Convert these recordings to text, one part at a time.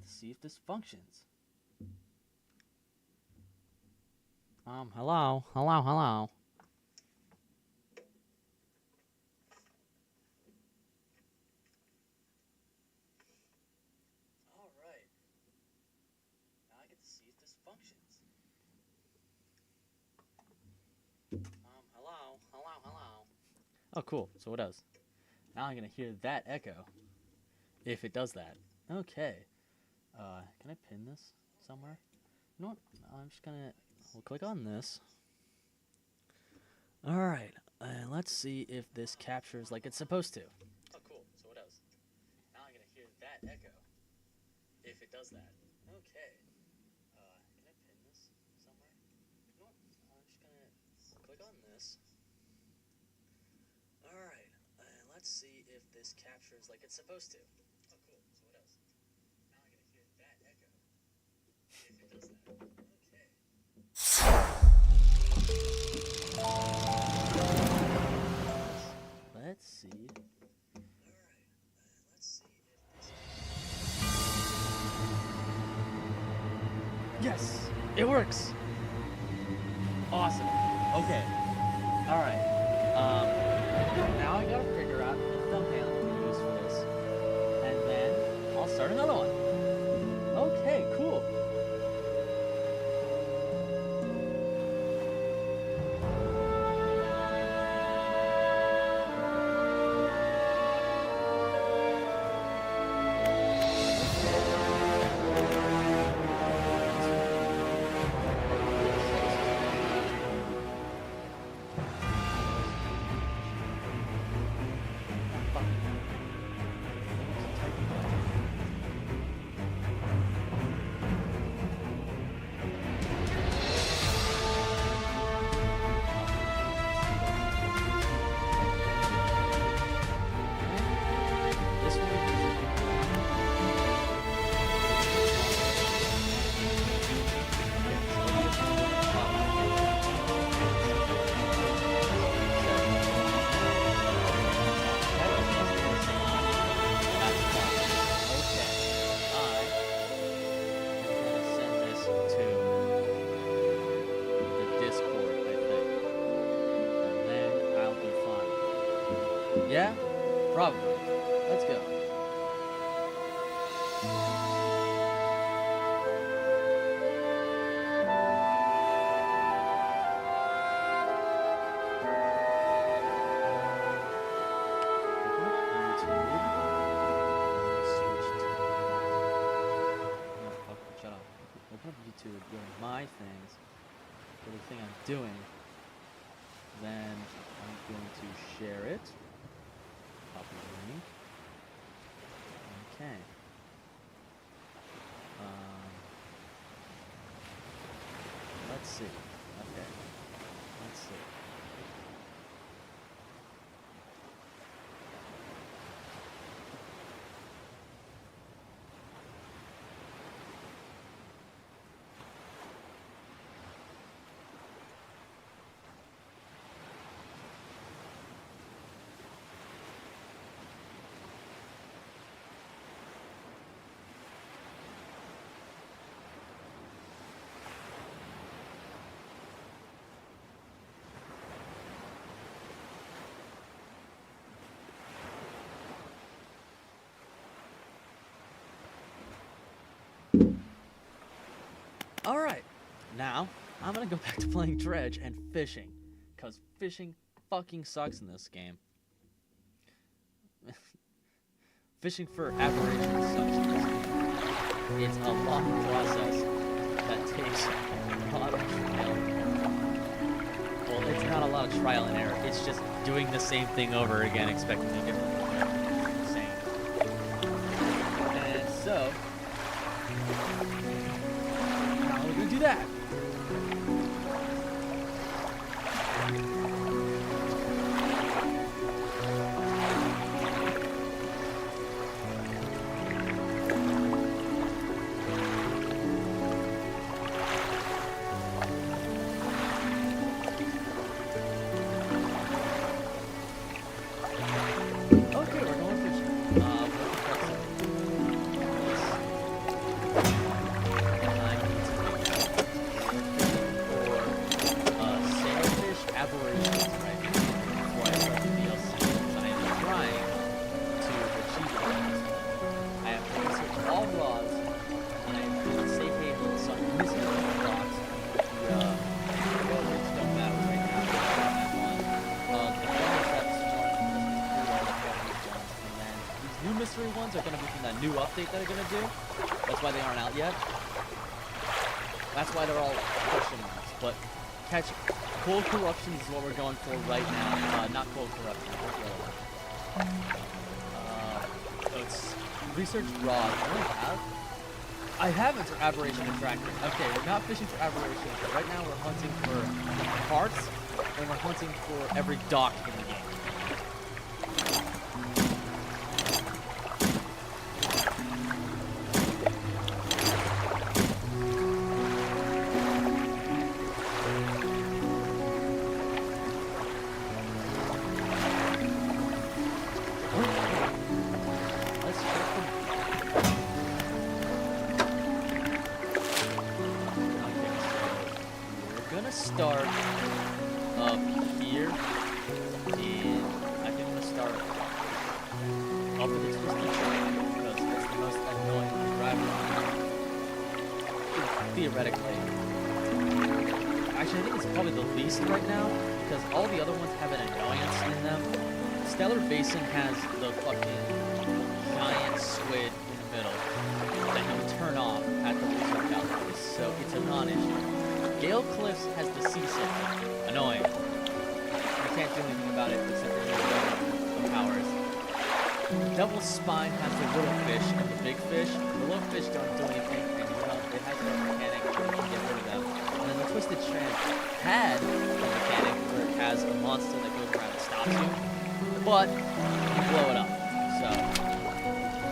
get to see if this functions. Hello. Alright. Now I get to see if this functions. Hello. Oh, cool. So it does. Now I'm gonna hear that echo. If it does that. Okay. Can I pin this somewhere? You know what? I'm just gonna... We'll click on this. Alright. Let's see if this captures like it's supposed to. Oh, cool. So it does. Now I'm gonna hear that echo. If it does that. Okay. Can I pin this somewhere? You know what? I'm just gonna click on this. Alright. Let's see if this captures like it's supposed to. Oh, cool. So it does. Now I'm gonna hear that echo. If it does that. Okay. Let's see. Alright, let's see if this... Yes! It works! Awesome. Okay. Alright. Now I gotta figure out the thumbnail to use for this. And then I'll start another one. Okay, cool. Yeah? Probably. Let's go. Open up YouTube, go to my things, for the thing I'm doing. Then I'm going to share it. Copy the link. Okay. Let's see. Okay. Let's see. Alright, now I'm gonna go back to playing Dredge and fishing. Because fishing fucking sucks in this game. Fishing for aberrations sucks in this game. It's a long process that takes a lot of trial. Well, it's not a lot of trial and error, it's just doing the same thing over again, expecting a different result. It's insane. And so... we're gonna do that. ones are going to be from that new update that they're going to do. That's why they aren't out yet. That's why they're all question marks. But catch Cold Corruptions is what we're going for right now. Not Cold Corruptions. What's the other one? So it's Research Rod. I haven't for Aberration Attractor. Okay, we're not fishing for Aberration. But right now we're hunting for parts, and we're hunting for every dock in the game. Start up here, and I think I'm gonna start up in the twisty train because that's the most annoying driver theoretically. Actually, I think it's probably the least right now because all the other ones have an annoyance in them. Stellar Basin has the fucking giant squid in the middle that you can turn off at the research outpost, so it's a non-issue. Gale Cliffs has the sea sickle. Annoying. You can't do anything about it except for the powers. Devil's Spine has the little fish and the big fish. The little fish don't do anything, and it has no mechanic to get rid of them. And then the Twisted Strand had a mechanic where it has a monster that goes around and stops you, but you blow it up. So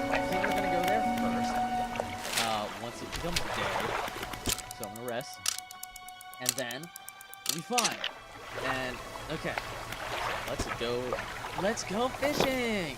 I think we're gonna go there first. Once it becomes day, so I'm gonna rest. And then we'll be fine. And okay, so let's go fishing.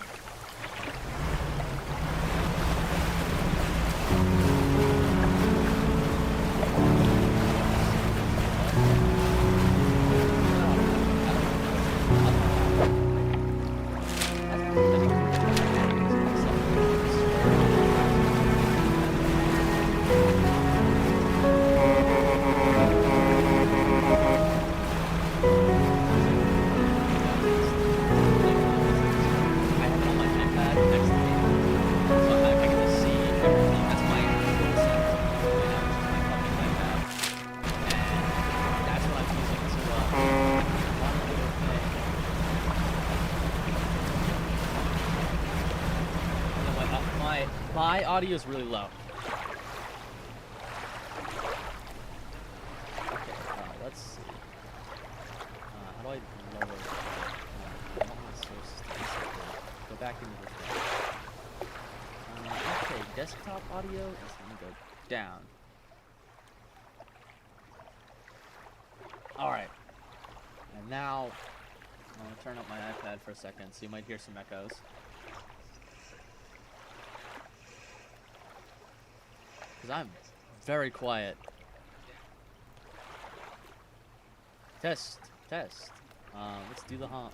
My audio is really low. Okay, let's see. How do I lower it? I don't want to go back into this one. Okay, desktop audio is going to go down. Alright. And now, I'm going to turn up my iPad for a second, so you might hear some echoes. Because I'm very quiet. Test. Let's do the honk.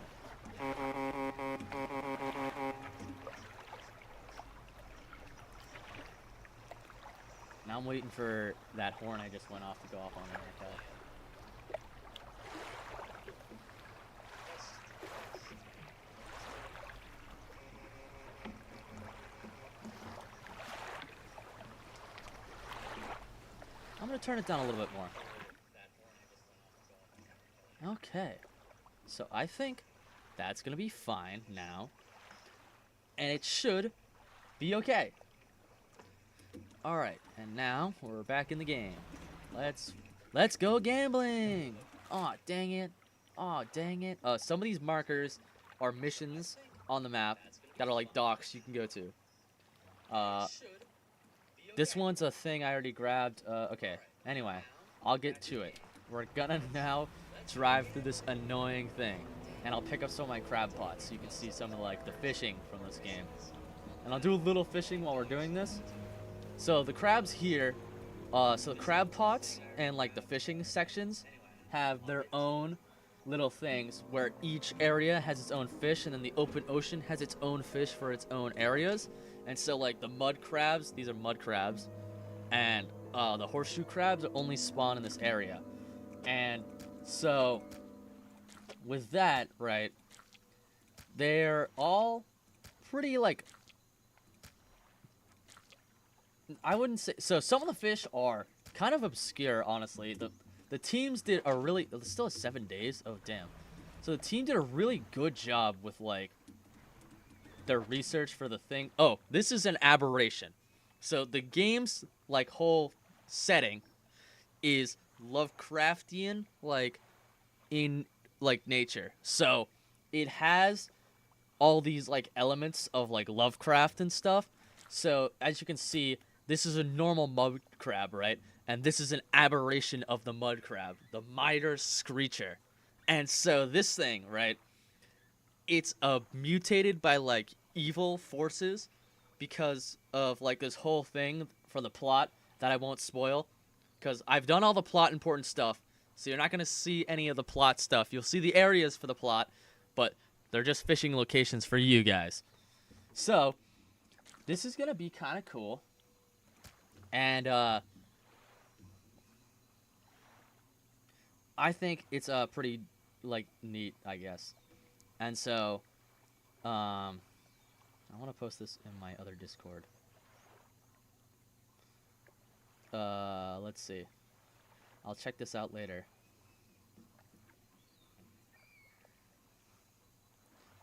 Now I'm waiting for that horn I just went off to go off on the iPad. I'm gonna turn it down a little bit more. Okay, so I think that's gonna be fine now, and it should be okay. All right, and now we're back in the game. Let's go gambling. Aw, dang it. Some of these markers are missions on the map that are like docks you can go to. This one's a thing I already grabbed. Okay, anyway, I'll get to it. We're gonna now drive through this annoying thing. And I'll pick up some of my crab pots so you can see some of like the fishing from this game. And I'll do a little fishing while we're doing this. So the crabs here, so the crab pots and like the fishing sections have their own little things where each area has its own fish, and then the open ocean has its own fish for its own areas. And so like the mud crabs, these are mud crabs, and the horseshoe crabs only spawn in this area. And so with that, right, they're all pretty like I wouldn't say so. Some of the fish are kind of obscure, honestly. The teams did a really it's still 7 days. Oh damn! So the team did a really good job with like their research for the thing. Oh, this is an aberration. So the game's like whole setting is Lovecraftian, like in like nature. So it has all these like elements of like Lovecraft and stuff. So as you can see, this is a normal mud crab, right? And this is an aberration of the mud crab, the Mitre Screecher. And so this thing, right? It's mutated by like evil forces because of like this whole thing for the plot that I won't spoil because I've done all the plot important stuff. So you're not going to see any of the plot stuff. You'll see the areas for the plot, but they're just fishing locations for you guys. So this is going to be kind of cool. And I think it's pretty like neat, I guess. And so I want to post this in my other Discord. Let's see. I'll check this out later.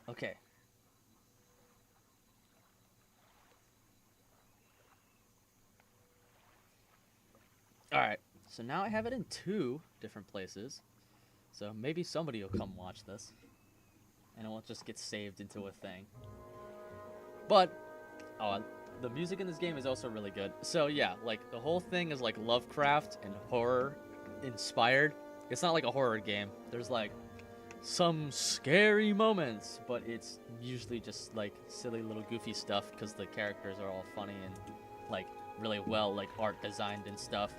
Okay. Alright, so now I have it in 2 different places. So maybe somebody will come watch this. And it won't just get saved into a thing. But, the music in this game is also really good. So yeah, like the whole thing is like Lovecraft and horror inspired. It's not like a horror game. There's like some scary moments, but it's usually just like silly little goofy stuff because the characters are all funny and like really well like art designed and stuff.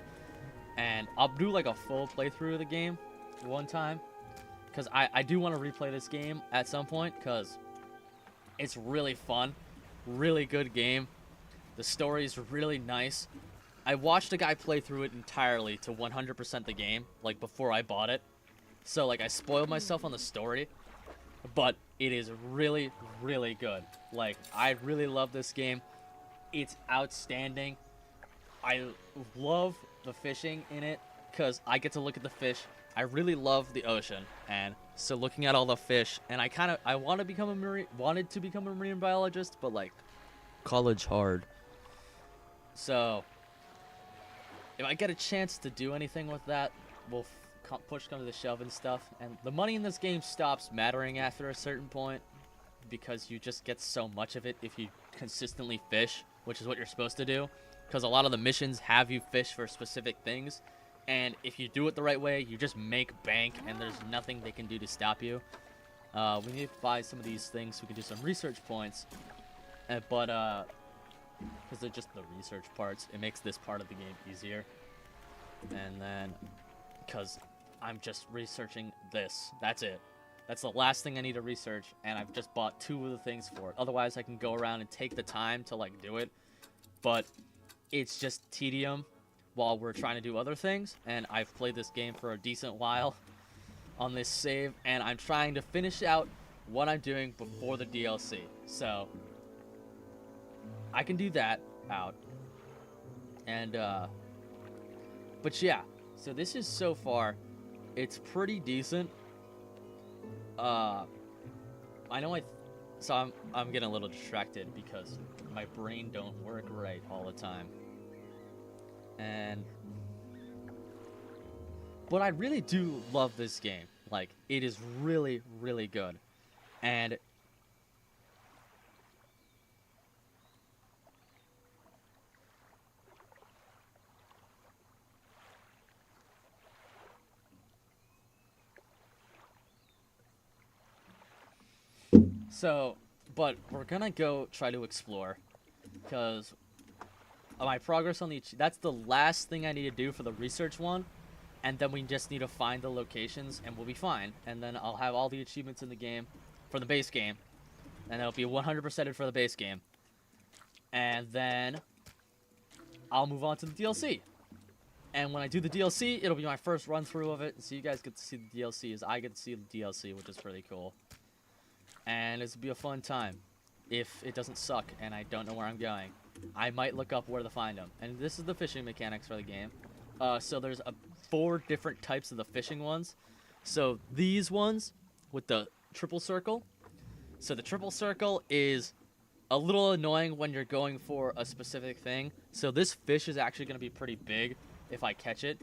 And I'll do like a full playthrough of the game one time because I do want to replay this game at some point because it's really fun, really good game. The story is really nice. I watched a guy play through it entirely to 100% the game, like before I bought it. So like I spoiled myself on the story, but it is really, really good. Like I really love this game. It's outstanding. I love the fishing in it because I get to look at the fish. I really love the ocean, and so looking at all the fish, and I want to become wanted to become a marine biologist, but like college hard. So if I get a chance to do anything with that, we'll push come to the shove and stuff. And the money in this game stops mattering after a certain point because you just get so much of it if you consistently fish, which is what you're supposed to do. Because a lot of the missions have you fish for specific things. And if you do it the right way, you just make bank and there's nothing they can do to stop you. We need to buy some of these things so we can do some research points. But because they're just the research parts, it makes this part of the game easier. And then, because I'm just researching this, that's it. That's the last thing I need to research, and I've just bought 2 of the things for it. Otherwise, I can go around and take the time to, like, do it. But it's just tedium while we're trying to do other things, and I've played this game for a decent while on this save, and I'm trying to finish out what I'm doing before the DLC. So I can do that out. And but yeah, so this is so far it's pretty decent. I know so I'm getting a little distracted because my brain don't work right all the time. But I really do love this game. Like, it is really, really good. And so, but we're gonna go try to explore because my progress on that's the last thing I need to do for the research one, and then we just need to find the locations and we'll be fine. And then I'll have all the achievements in the game for the base game, and it'll be 100%ed for the base game. And then I'll move on to the DLC. And when I do the DLC, it'll be my first run through of it, so you guys get to see the DLC as I get to see the DLC, which is pretty cool. And it's be a fun time if it doesn't suck and I don't know where I'm going. I might look up where to find them. And this is the fishing mechanics for the game. So there's 4 different types of the fishing ones. So these ones with the triple circle. So the triple circle is a little annoying when you're going for a specific thing. So this fish is actually going to be pretty big if I catch it.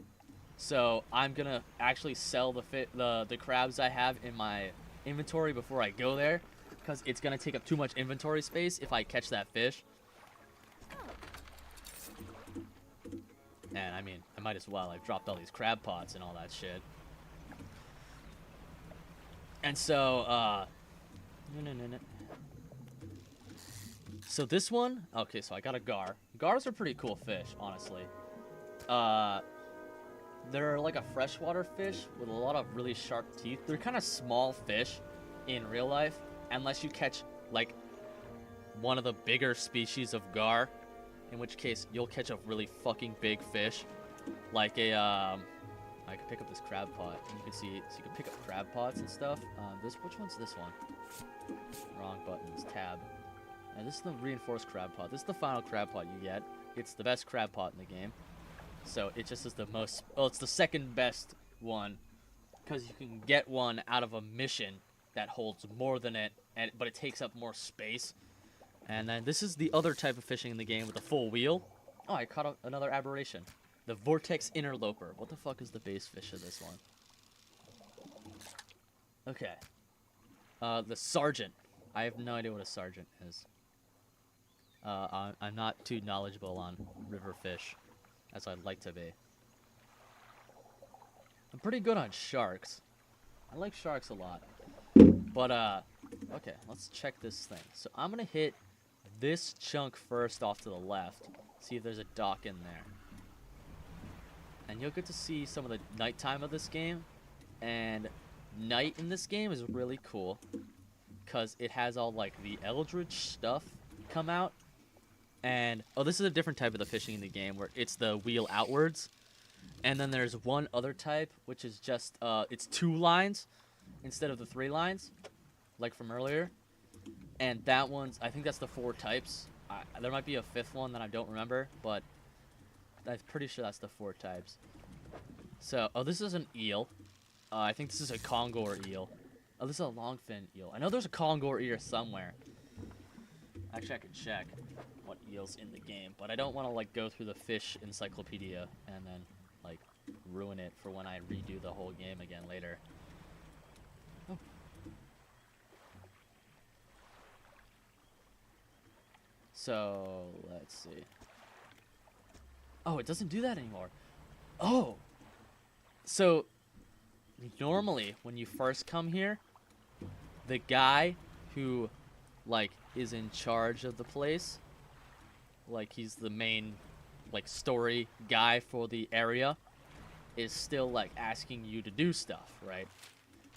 So I'm going to actually sell the crabs I have in my inventory before I go there, because it's going to take up too much inventory space if I catch that fish. And I mean, I might as well. I've dropped all these crab pots and all that shit. And so, So this one, okay, so I got a gar. Gars are pretty cool fish, honestly. They're like a freshwater fish with a lot of really sharp teeth. They're kind of small fish in real life, unless you catch like one of the bigger species of gar, in which case you'll catch a really fucking big fish, like a I can pick up this crab pot, and you can see, so you can pick up crab pots and stuff. Which one's this one? Wrong button. It's tab. And this is the reinforced crab pot. This is the final crab pot you get. It's the best crab pot in the game. So it just is the most. Well, it's the second best one, because you can get one out of a mission that holds more than it, but it takes up more space. And then this is the other type of fishing in the game with a full wheel. Oh, I caught another aberration. The Vortex Interloper. What the fuck is the base fish of this one? Okay. The Sergeant. I have no idea what a Sergeant is. I'm not too knowledgeable on river fish, as I'd like to be. I'm pretty good on sharks. I like sharks a lot. But, okay, let's check this thing. So I'm gonna hit this chunk first off to the left. See if there's a dock in there. And you'll get to see some of the nighttime of this game. And night in this game is really cool, because it has all, like, the Eldritch stuff come out. And, oh, this is a different type of the fishing in the game, where it's the wheel outwards. And then there's one other type, which is just, it's 2 lines instead of the 3 lines, like from earlier. And that one's, I think that's the 4 types. There might be a 5th one that I don't remember, but I'm pretty sure that's the 4 types. So, oh, this is an eel. I think this is a Congor eel. Oh, this is a longfin eel. I know there's a Congor eel somewhere. Actually, I could check what eels in the game, but I don't want to, like, go through the fish encyclopedia and then, like, ruin it for when I redo the whole game again later. Oh. So, let's see. Oh, it doesn't do that anymore. Oh! So, normally, when you first come here, the guy who, like, is in charge of the place, like, he's the main, like, story guy for the area, is still, like, asking you to do stuff, right?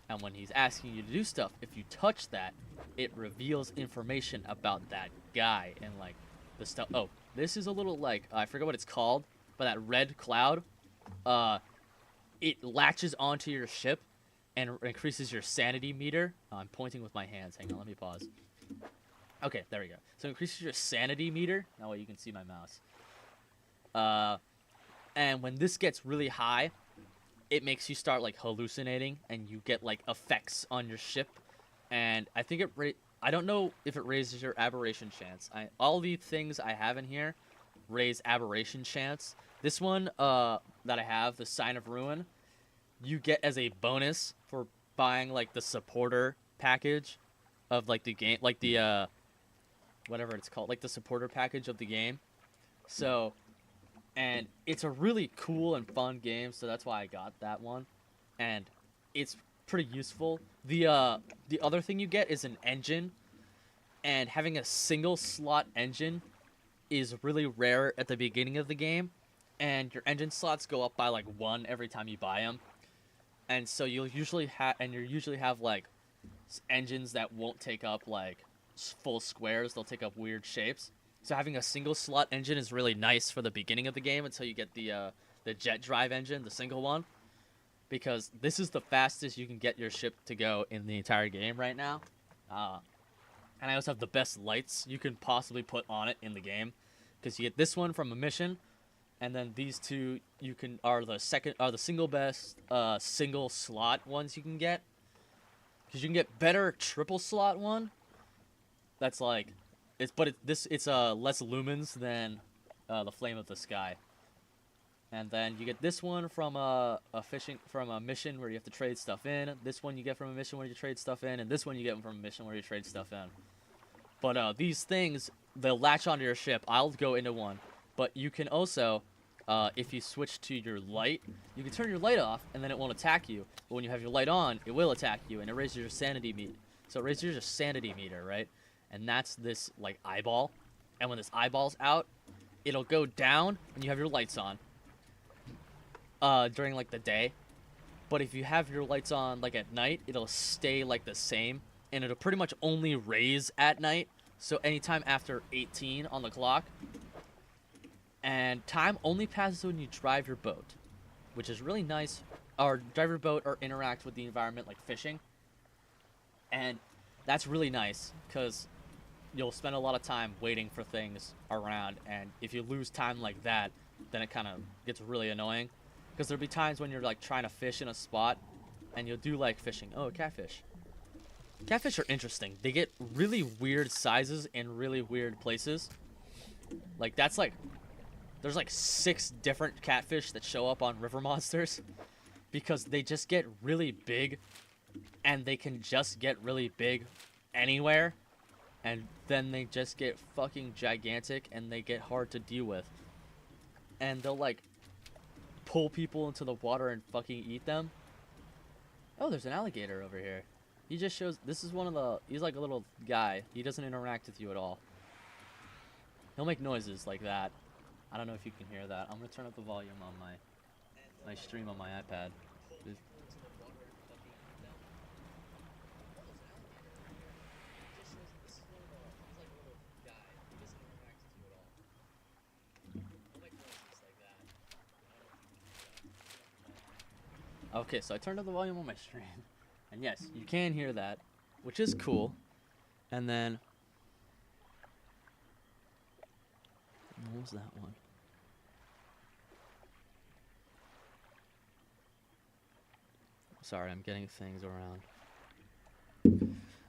And when he's asking you to do stuff, if you touch that, it reveals information about that guy and, like, the stuff. Oh, this is a little, like, I forget what it's called, but that red cloud, it latches onto your ship and increases your sanity meter. I'm pointing with my hands. Hang on, let me pause. Okay, there we go. So it increases your sanity meter. That way you can see my mouse. And when this gets really high, it makes you start, like, hallucinating, and you get, like, effects on your ship. And I think I don't know if it raises your aberration chance. All the things I have in here raise aberration chance. This one that I have, the Sign of Ruin, you get as a bonus for buying, like, the supporter package of, like, the game, like the whatever it's called, like the supporter package of the game. So, and it's a really cool and fun game, so that's why I got that one, and it's pretty useful. The other thing you get is an engine, and having a single slot engine is really rare at the beginning of the game, and your engine slots go up by, like, 1 every time you buy them. And so you'll usually have like engines that won't take up, like, full squares. They'll take up weird shapes. So having a single slot engine is really nice for the beginning of the game until you get the jet drive engine, the single one, because this is the fastest you can get your ship to go in the entire game right now. And I also have the best lights you can possibly put on it in the game. because you get this one from a mission, and then these two are the single best single slot ones you can get, because you can get better triple slot one. That's like, it's less lumens than the Flame of the Sky. And then you get this one from a mission where you have to trade stuff in. This one you get from a mission where you trade stuff in, and this one you get from a mission where you trade stuff in. But these things, they'll latch onto your ship. I'll go into one. But you can also, if you switch to your light, you can turn your light off, and then it won't attack you. But when you have your light on, it will attack you, and it raises your sanity meter. So it raises your sanity meter, right? And that's this, like, eyeball. And when this eyeball's out, it'll go down when you have your lights on. During like the day, but if you have your lights on like at night, it'll stay like the same, and it'll pretty much only raise at night, so anytime after 18 on the clock. And time only passes when you drive your boat, which is really nice, or drive your boat or interact with the environment like fishing, and that's really nice because you'll spend a lot of time waiting for things around, and if you lose time like that, then it kind of gets really annoying. Because there'll be times when you're like trying to fish in a spot, and you'll do like fishing. Oh, catfish. Catfish are interesting. They get really weird sizes in really weird places. Like that's like, there's like 6 different catfish that show up on River Monsters, because they just get really big, and they can just get really big anywhere, and then they just get fucking gigantic, and they get hard to deal with. And they'll like pull people into the water and fucking eat them. Oh, there's an alligator over here. He just shows, this is one of the, he's like a little guy. He doesn't interact with you at all. He'll make noises like that. I don't know if you can hear that. I'm gonna turn up the volume on my stream on my iPad. Okay, so I turned up the volume on my stream, and yes, you can hear that, which is cool. And then, what was that one? Sorry, I'm getting things around.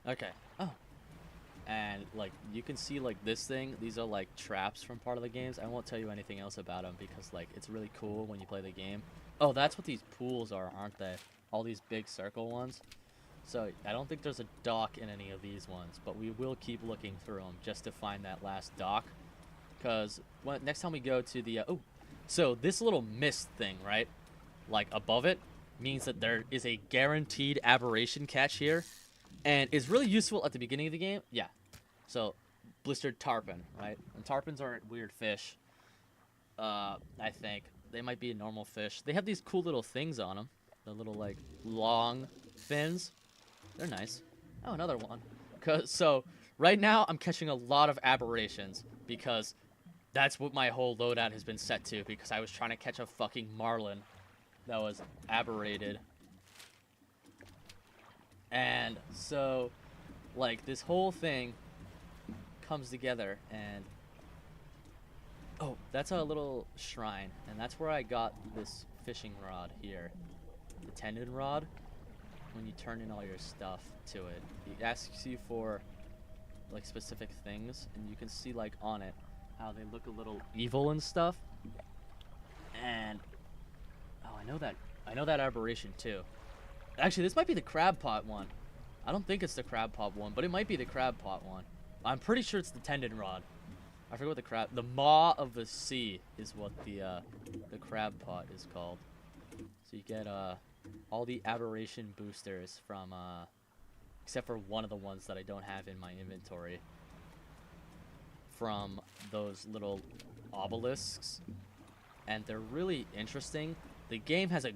Okay. Oh. And like you can see like this thing, these are like traps from part of the games. I won't tell you anything else about them because like it's really cool when you play the game. Oh, that's what these pools are, aren't they? All these big circle ones. So I don't think there's a dock in any of these ones, but we will keep looking through them just to find that last dock. Because next time we go to the so this little mist thing, right? Like above it means that there is a guaranteed aberration catch here, and is really useful at the beginning of the game. Yeah. So blistered tarpon, right? And tarpons aren't weird fish. I think. They might be a normal fish. They have these cool little things on them. The little, like, long fins. They're nice. Oh, another one. So, right now, I'm catching a lot of aberrations. Because that's what my whole loadout has been set to. Because I was trying to catch a fucking marlin that was aberrated. And so, like, this whole thing comes together and... Oh, that's a little shrine, and that's where I got this fishing rod here. The tendon rod. When you turn in all your stuff to it, it asks you for like specific things, and you can see like on it how they look a little evil and stuff. And oh, I know that aberration too. Actually, this might be the crab pot one. I don't think it's the crab pot one, but it might be the crab pot one. I'm pretty sure it's the tendon rod. I forget what the maw of the sea is what the crab pot is called. So you get all the aberration boosters from except for one of the ones that I don't have in my inventory, from those little obelisks, and they're really interesting. The game has a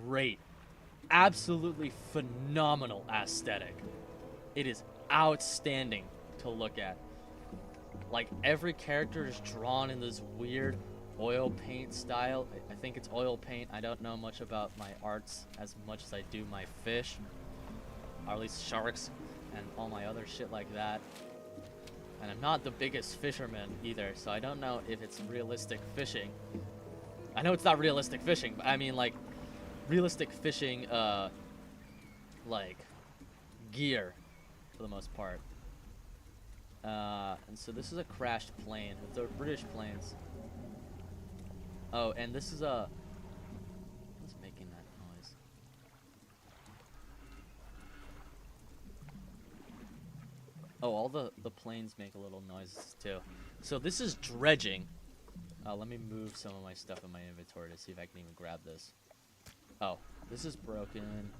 great, absolutely phenomenal aesthetic. It is outstanding to look at. Like, every character is drawn in this weird oil paint style. I think it's oil paint. I don't know much about my arts as much as I do my fish. Or at least sharks and all my other shit like that. And I'm not the biggest fisherman either, so I don't know if it's realistic fishing. I know it's not realistic fishing, but I mean, like, realistic fishing, like, gear, for the most part. And so this is a crashed plane. It's a British planes. Oh, and this is a... What's making that noise? Oh, all the planes make a little noises, too. So this is dredging. Let me move some of my stuff in my inventory to see if I can even grab this. Oh, this is broken.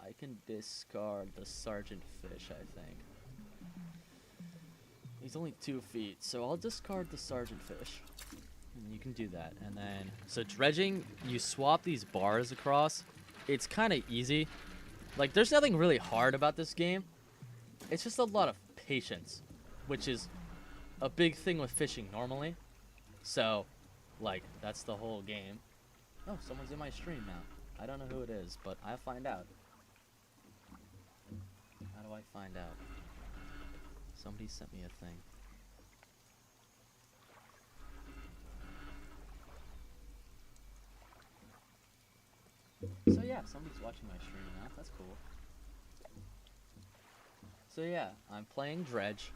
I can discard the sergeant fish, I think. He's only 2 feet, so I'll discard the sergeant fish. And you can do that. And then, so dredging, you swap these bars across. It's kind of easy. Like, there's nothing really hard about this game. It's just a lot of patience, which is a big thing with fishing normally. So, like, that's the whole game. Oh, someone's in my stream now. I don't know who it is, but I'll find out. How do I find out? Somebody sent me a thing. So yeah, somebody's watching my stream now. That's cool. So yeah, I'm playing Dredge,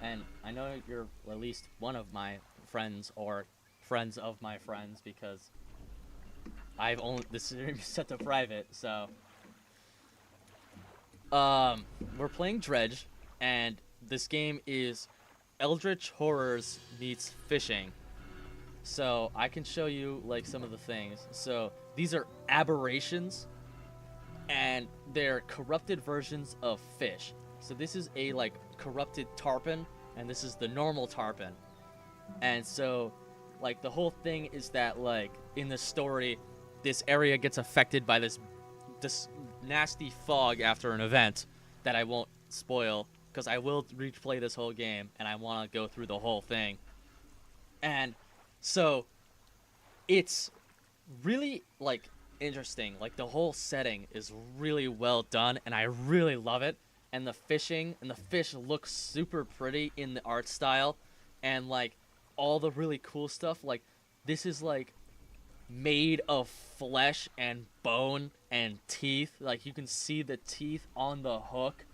and I know you're at least one of my friends or friends of my friends because I've only this stream is set to private, so we're playing Dredge, and this game is Eldritch Horrors meets fishing. So I can show you like some of the things. So these are aberrations, and they're corrupted versions of fish. So this is a like corrupted tarpon, and this is the normal tarpon. And so like the whole thing is that like in the story, this area gets affected by this nasty fog after an event that I won't spoil because I will replay this whole game and I want to go through the whole thing. And so it's really like interesting. Like the whole setting is really well done and I really love it. And the fishing and the fish look super pretty in the art style, and like all the really cool stuff. Like this is like made of flesh and bone and teeth. Like you can see the teeth on the hook,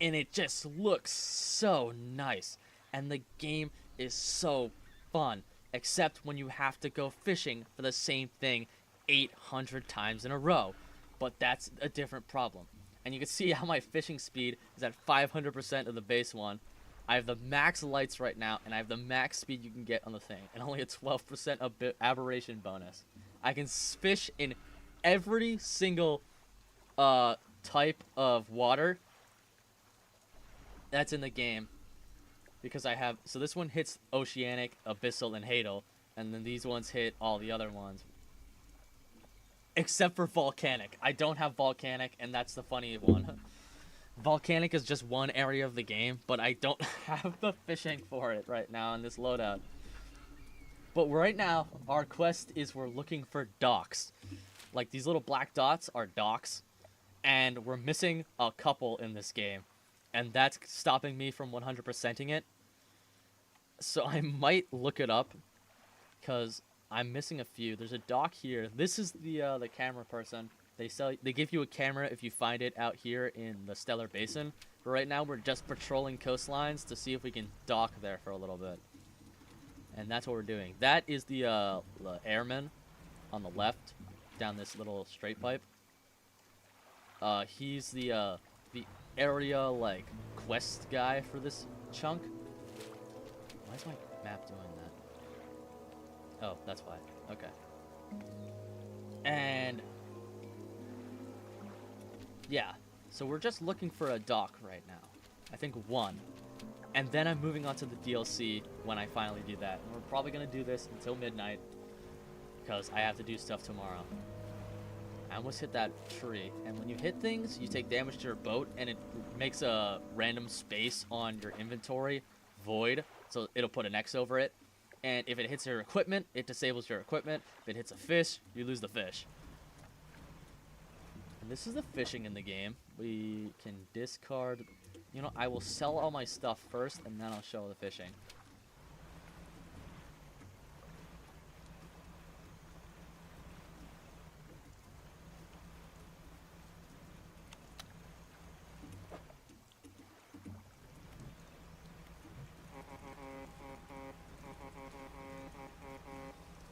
and it just looks so nice. And the game is so fun, except when you have to go fishing for the same thing 800 times in a row. But that's a different problem. And you can see how my fishing speed is at 500% of the base one. I have the max lights right now, and I have the max speed you can get on the thing, and only a 12% aberration bonus. I can fish in every single type of water that's in the game, because I have, so this one hits Oceanic, Abyssal, and Hadal, and then these ones hit all the other ones. Except for Volcanic. I don't have Volcanic, and that's the funny one. Volcanic is just one area of the game, but I don't have the fishing for it right now in this loadout. But right now, our quest is we're looking for docks. Like, these little black dots are docks, and we're missing a couple in this game. And that's stopping me from 100%ing it. So I might look it up, because I'm missing a few. There's a dock here. This is the camera person. They give you a camera if you find it out here in the Stellar Basin. But right now we're just patrolling coastlines to see if we can dock there for a little bit. And that's what we're doing. That is the airman on the left down this little straight pipe. He's the area like quest guy for this chunk. Why is my map doing that? Oh, that's why. Okay. And yeah, so we're just looking for a dock right now. I think one. And then I'm moving on to the DLC when I finally do that. And we're probably going to do this until midnight because I have to do stuff tomorrow. I almost hit that tree. And when you hit things, you take damage to your boat, and it makes a random space on your inventory void. So it'll put an X over it. And if it hits your equipment, it disables your equipment. If it hits a fish, you lose the fish. And this is the fishing in the game. We can discard You know, I will sell all my stuff first, and then I'll show the fishing.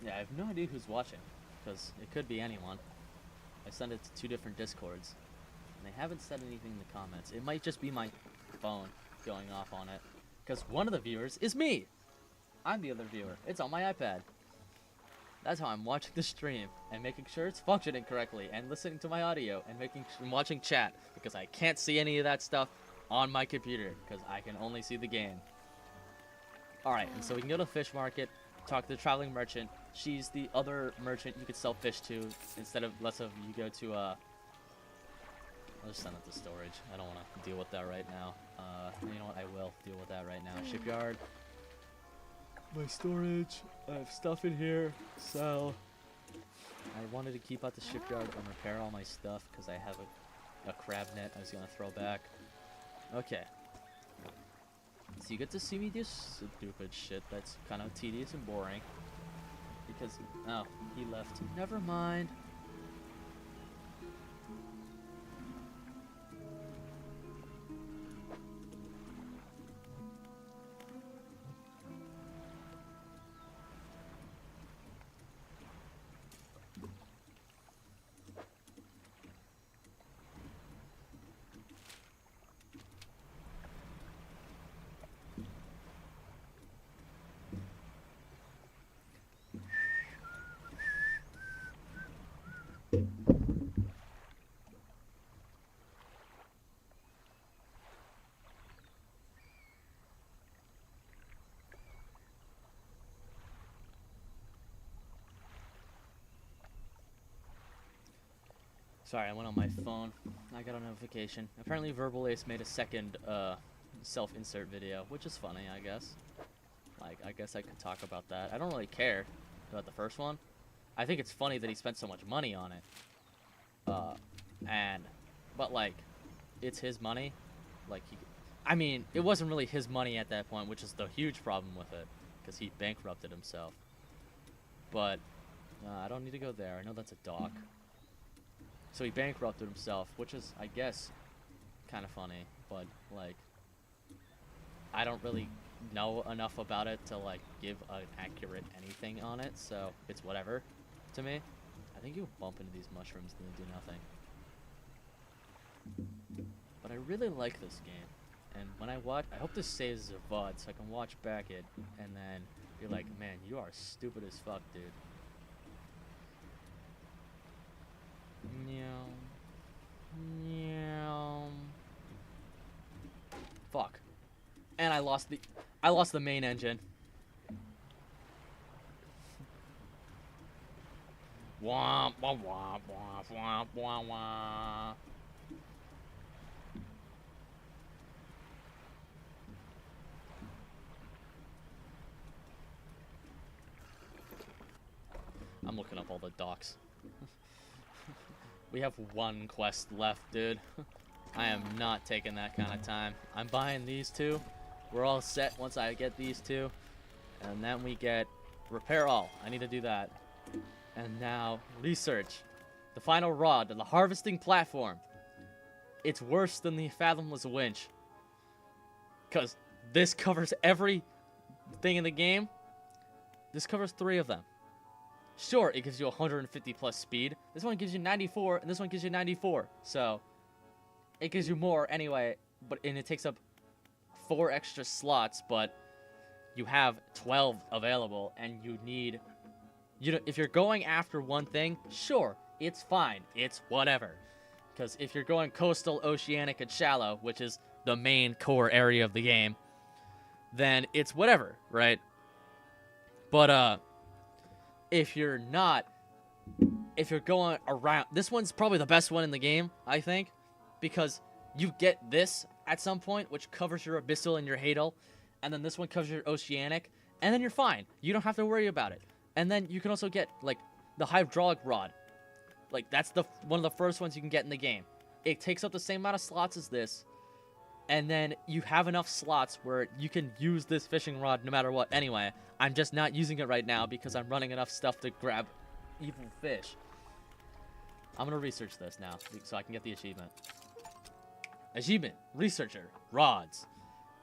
Yeah, I have no idea who's watching, because it could be anyone. I sent it to 2 different Discords, and they haven't said anything in the comments. It might just be my phone going off on it, because one of the viewers is me. I'm the other viewer. It's on my iPad. That's how I'm watching the stream and making sure it's functioning correctly and listening to my audio and watching chat, because I can't see any of that stuff on my computer because I can only see the game. Alright, and so we can go to the fish market, talk to the traveling merchant. She's the other merchant you could sell fish to instead of less of you go to I'll just send it to storage. I don't want to deal with that right now. You know what? I will deal with that right now. Shipyard. My storage. I have stuff in here. Sell. I wanted to keep out the shipyard and repair all my stuff because I have a crab net I was going to throw back. Okay. So you get to see me do stupid shit that's kind of tedious and boring. Because, oh, he left. Never mind. Sorry, I went on my phone. I got a notification. Apparently Verbal Ace made a second self-insert video, which is funny, I guess. Like, I guess I could talk about that. I don't really care about the first one. I think it's funny that he spent so much money on it. But like, it's his money. Like, I mean, it wasn't really his money at that point, which is the huge problem with it, because he bankrupted himself. But, I don't need to go there. I know that's a dock. So he bankrupted himself, which is, I guess, kind of funny, but, like, I don't really know enough about it to, like, give an accurate anything on it, so it's whatever to me. I think you bump into these mushrooms and they do nothing. But I really like this game, and when I watch, I hope this saves as a VOD so I can watch back it, and then be like, man, you are stupid as fuck, dude. Meow. Meow. Fuck. And I lost the main engine. Womp womp womp womp womp womp womp. I'm looking up all the docks. We have 1 quest left, dude. I am not taking that kind of time. I'm buying these 2. We're all set once I get these 2. And then we get repair all. I need to do that. And now research. The final rod, the harvesting platform. It's worse than the fathomless winch. Because this covers every thing in the game. This covers 3 of them. Sure, it gives you 150 plus speed. This one gives you 94, and this one gives you 94. So, it gives you more anyway, and it takes up 4 extra slots, but you have 12 available, and you need... if you're going after one thing, sure, it's fine. It's whatever. Because if you're going coastal, oceanic, and shallow, which is the main core area of the game, then it's whatever, right? But, if you're going around, this one's probably the best one in the game, I think, because you get this at some point, which covers your abyssal and your hadal, and then this one covers your oceanic, and then you're fine. You don't have to worry about it. And then you can also get, like, the hydraulic rod. Like, that's one of the first ones you can get in the game. It takes up the same amount of slots as this, And then you have enough slots where you can use this fishing rod no matter what. Anyway, I'm just not using it right now because I'm running enough stuff to grab evil fish. I'm gonna research this now so I can get the achievement. Achievement, researcher, rods.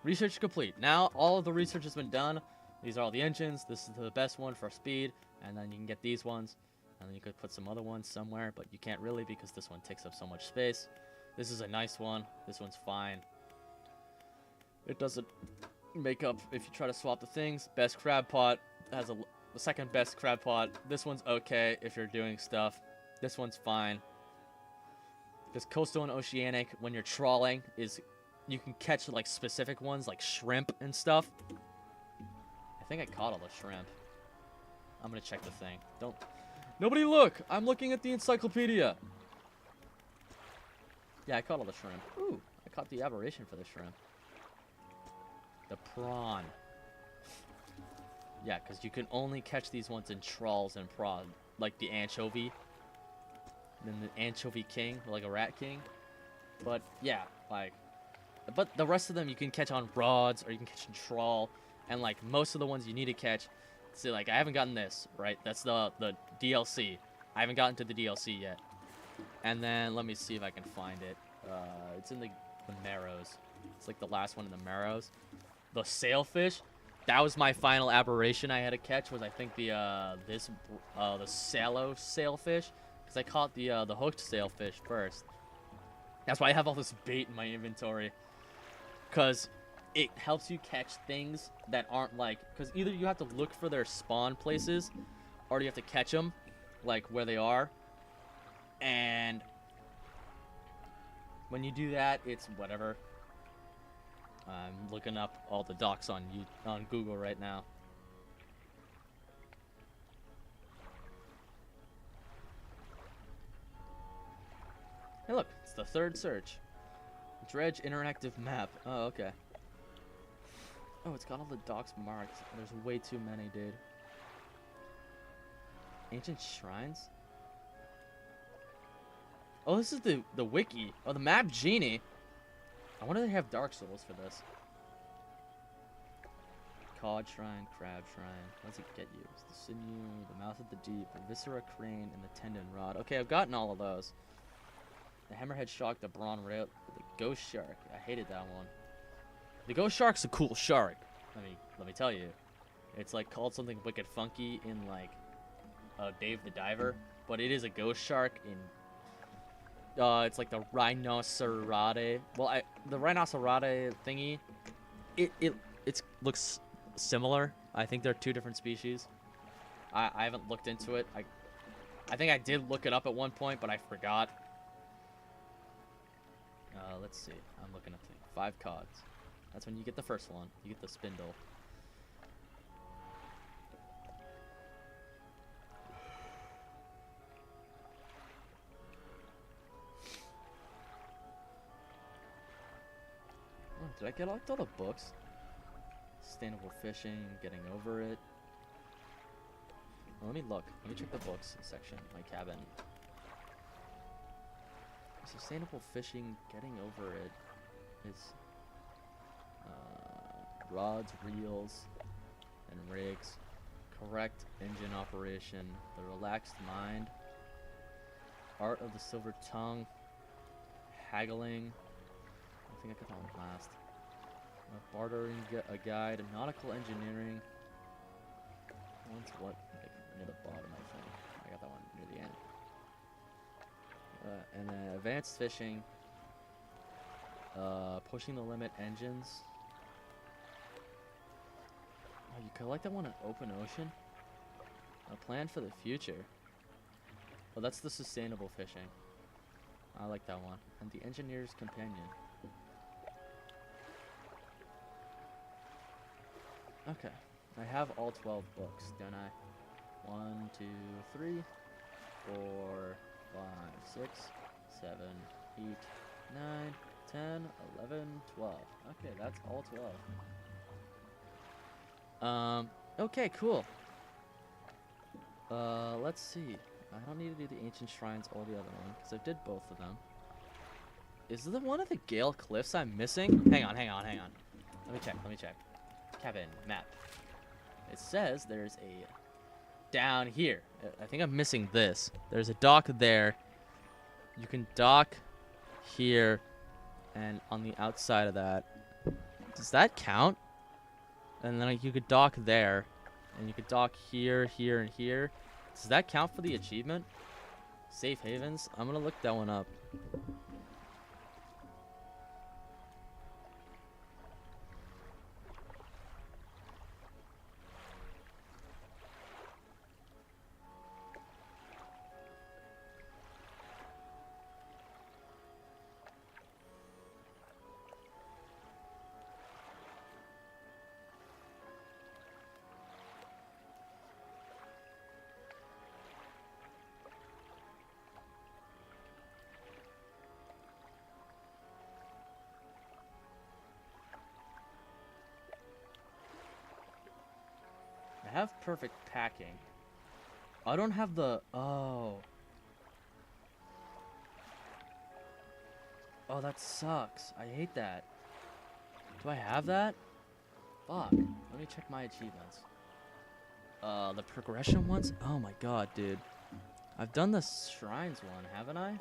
Research complete. Now all of the research has been done. These are all the engines. This is the best one for speed. And then you can get these ones. And then you could put some other ones somewhere, but you can't really because this one takes up so much space. This is a nice one. This one's fine. It doesn't make up if you try to swap the things. Best crab pot has the second best crab pot. This one's okay if you're doing stuff. This one's fine. This coastal and oceanic, when you're trawling, is you can catch like specific ones like shrimp and stuff. I think I caught all the shrimp. I'm gonna check the thing. Nobody look! I'm looking at the encyclopedia. Yeah, I caught all the shrimp. Ooh, I caught the aberration for the shrimp. The prawn. Yeah, because you can only catch these ones in trawls and prawn. Like the anchovy. And then the anchovy king, like a rat king. But, yeah, like... But the rest of them you can catch on rods, or you can catch in trawl. And, like, most of the ones you need to catch... See, like, I haven't gotten this, right? That's the DLC. I haven't gotten to the DLC yet. And then, let me see if I can find it. It's in the Marrows. It's like the last one in the Marrows. The sailfish, that was my final aberration I had to catch. Was I think the sallow sailfish, because I caught the hooked sailfish first. That's why I have all this bait in my inventory, because it helps you catch things that aren't like, because either you have to look for their spawn places, or you have to catch them, like where they are, and when you do that, it's whatever. I'm looking up all the docs on Google right now. Hey look, it's the third search. Dredge interactive map. Oh, okay. Oh, it's got all the docs marked. There's way too many, dude. Ancient shrines? Oh, this is the wiki. Oh, the map genie. I wonder if they have Dark Souls for this. Cod Shrine, Crab Shrine. What does it get you? It's the Sinew, the Mouth of the Deep, the Viscera Crane, and the Tendon Rod. Okay, I've gotten all of those. The Hammerhead Shark, the Brawn Rail, the Ghost Shark. I hated that one. The Ghost Shark's a cool shark. Let me tell you. It's like called something wicked funky in like Dave the Diver, but it is a ghost shark in it's like the Rhinocerate. Well, the Rhinocerate thingy, it looks similar. I think they're two different species. I haven't looked into it. I think I did look it up at one point, but I forgot. Let's see. I'm looking at 5 cods. That's when you get the first one. You get the spindle. Did I get all the books? Sustainable fishing, getting over it. Well, let me look. Let me check the books section of my cabin. Sustainable fishing, getting over it is rods, reels, and rigs. Correct engine operation. The relaxed mind. Art of the silver tongue. Haggling. I think I got that one last. Bartering a guide, nautical engineering. One's what? Like near the bottom, I think. I got that one near the end. And then advanced fishing. Pushing the limit engines. Oh, you collect that one in open ocean? A plan for the future. Oh, that's the sustainable fishing. I like that one. And the engineer's companion. Okay, I have all 12 books, don't I? 1, 2, 3, 4, 5, 6, 7, 8, 9, 10, 11, 12. Okay, that's all 12. Okay, cool. Let's see. I don't need to do the ancient shrines or the other one, because I did both of them. Is it one of the Gale Cliffs I'm missing? Hang on. Let me check. Kevin, map. It says there's a down here. I think I'm missing this. There's a dock there. You can dock here and on the outside of that. Does that count? And then you could dock there. And you could dock here, here, and here. Does that count for the achievement? Safe havens? I'm gonna look that one up. I have perfect packing. I don't have the... Oh. Oh, that sucks. I hate that. Do I have that? Fuck. Let me check my achievements. The progression ones? Oh my god, dude. I've done the shrines one, haven't I?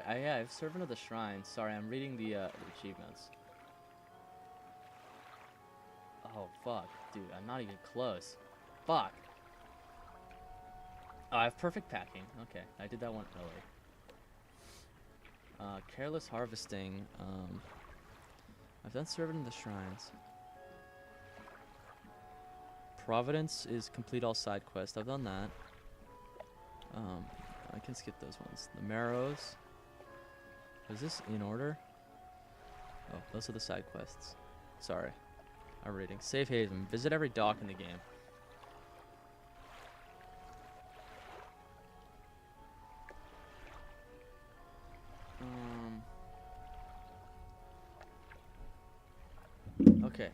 Yeah, I've Servant of the Shrines. Sorry, I'm reading the achievements. Oh, fuck. Dude, I'm not even close. Fuck. Oh, I have perfect packing. Okay, I did that one earlier. Careless harvesting. I've done Servant of the Shrines. Providence is complete all side quests. I've done that. I can skip those ones. The Marrows. Is this in order? Oh, those are the side quests. Sorry. I'm reading. Safe Haven. Visit every dock in the game. Okay.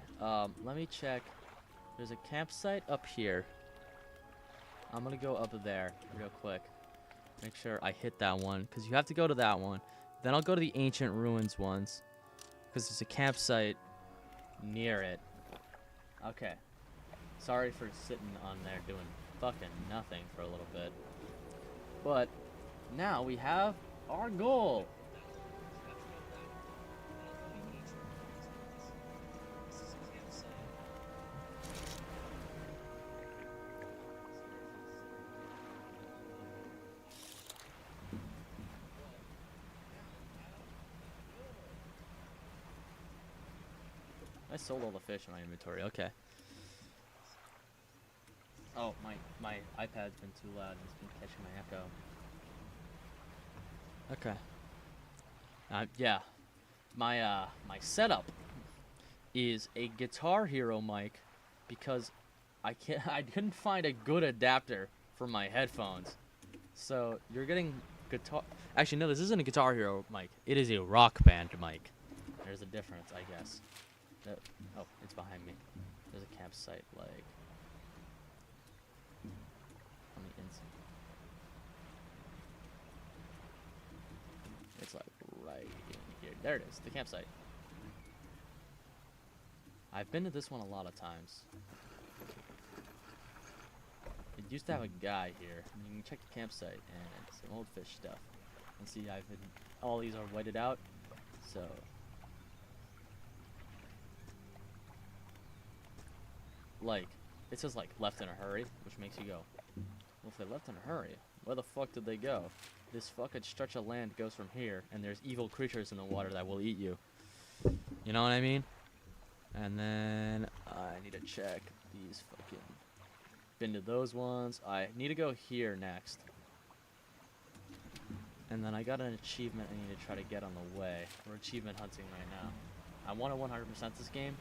Let me check. There's a campsite up here. I'm gonna go up there real quick. Make sure I hit that one, because you have to go to that one. Then I'll go to the ancient ruins ones, because there's a campsite near it. Okay. Sorry for sitting on there doing fucking nothing for a little bit. But now we have our goal. I sold all the fish in my inventory. Okay. Oh, my iPad's been too loud. It's been catching my echo. Okay. Yeah. My setup is a Guitar Hero mic because I couldn't find a good adapter for my headphones. So you're getting guitar. Actually, no, this isn't a Guitar Hero mic. It is a Rock Band mic. There's a difference, I guess. Oh, it's behind me. There's a campsite, like, on the inside. It's like right in here. There it is, the campsite. I've been to this one a lot of times. It used to have a guy here. You can check the campsite and some old fish stuff. And see, all these are whited out, so. Like, it says, like, left in a hurry, which makes you go, well, if they left in a hurry, where the fuck did they go? This fucking stretch of land goes from here, and there's evil creatures in the water that will eat you. You know what I mean? And then, I need to check these fucking, been to those ones. I need to go here next. And then I got an achievement I need to try to get on the way. We're achievement hunting right now. I want to 100% this game.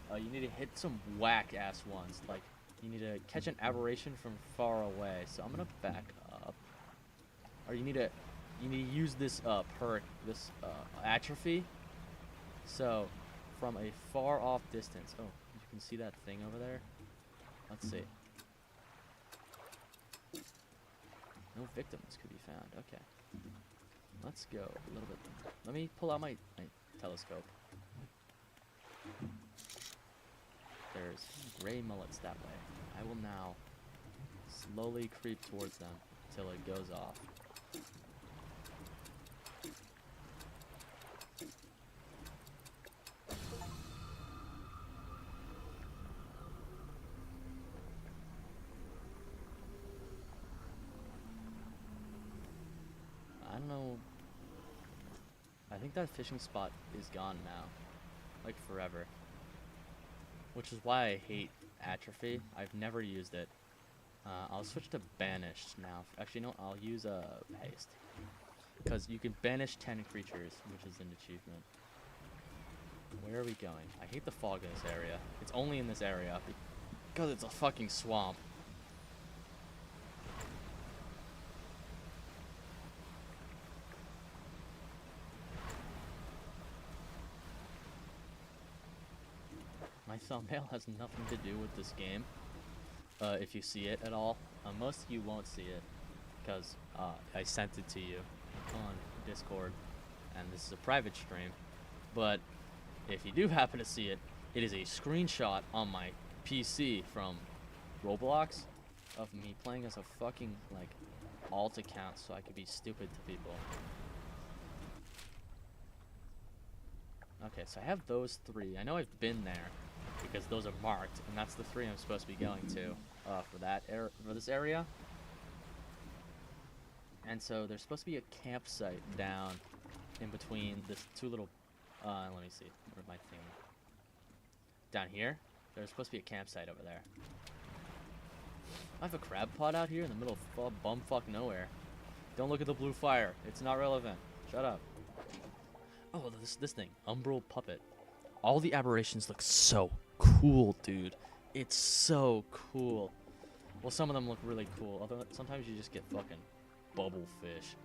You need to hit some whack-ass ones. Like, you need to catch an aberration from far away. So I'm gonna back up. Or you need to use this perk, this atrophy. So, from a far off distance. Oh, you can see that thing over there. Let's see. No victims could be found. Okay. let's go a little bit. Let me pull out my telescope. There's gray mullets that way. I will now slowly creep towards them till it goes off. I don't know. I think that fishing spot is gone now. Like forever. Which is why I hate Atrophy. I've never used it. I'll switch to Banished now. Actually, no, I'll use Haste. Because you can banish 10 creatures, which is an achievement. Where are we going? I hate the fog in this area. It's only in this area because it's a fucking swamp. My thumbnail has nothing to do with this game. If you see it at all, most of you won't see it because I sent it to you on Discord, and this is a private stream. But if you do happen to see it, it is a screenshot on my PC from Roblox of me playing as a fucking like alt account so I could be stupid to people. Okay, so I have those 3. I know I've been there because those are marked, and that's the 3 I'm supposed to be going to for this area. And so there's supposed to be a campsite down in between this 2 little. Let me see. Where's my thing? Down here. There's supposed to be a campsite over there. I have a crab pot out here in the middle of bumfuck nowhere. Don't look at the blue fire. It's not relevant. Shut up. Oh, this thing, Umbral Puppet. All the aberrations look so cool, dude. It's so cool. Well, some of them look really cool. Although sometimes you just get fucking bubble fish.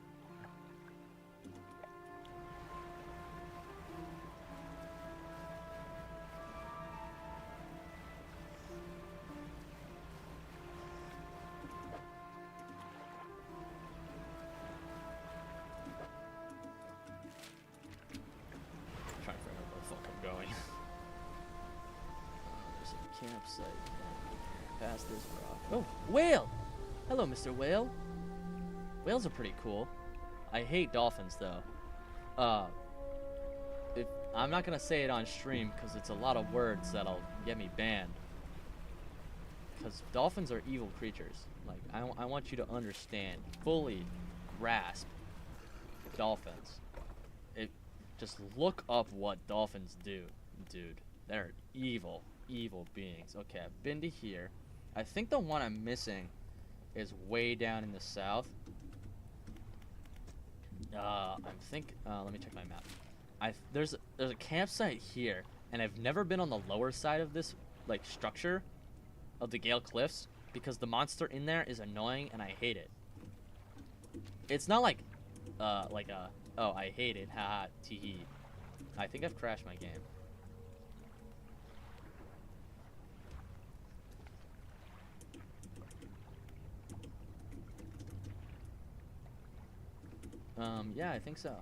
Campsite past this rock. Oh, whale! Hello, Mr. Whale. Whales are pretty cool. I hate dolphins though. I'm not gonna say it on stream because it's a lot of words that'll get me banned. Because dolphins are evil creatures. Like I want you to understand, fully grasp dolphins. Just look up what dolphins do, dude. They're evil. Evil beings. Okay, I've been to here. I think the one I'm missing is way down in the south. Let me check my map. There's a campsite here, and I've never been on the lower side of this like structure of the Gale Cliffs because the monster in there is annoying and I hate it. It's not like oh, I hate it, haha, teehee. I think I've crashed my game. Yeah, I think so.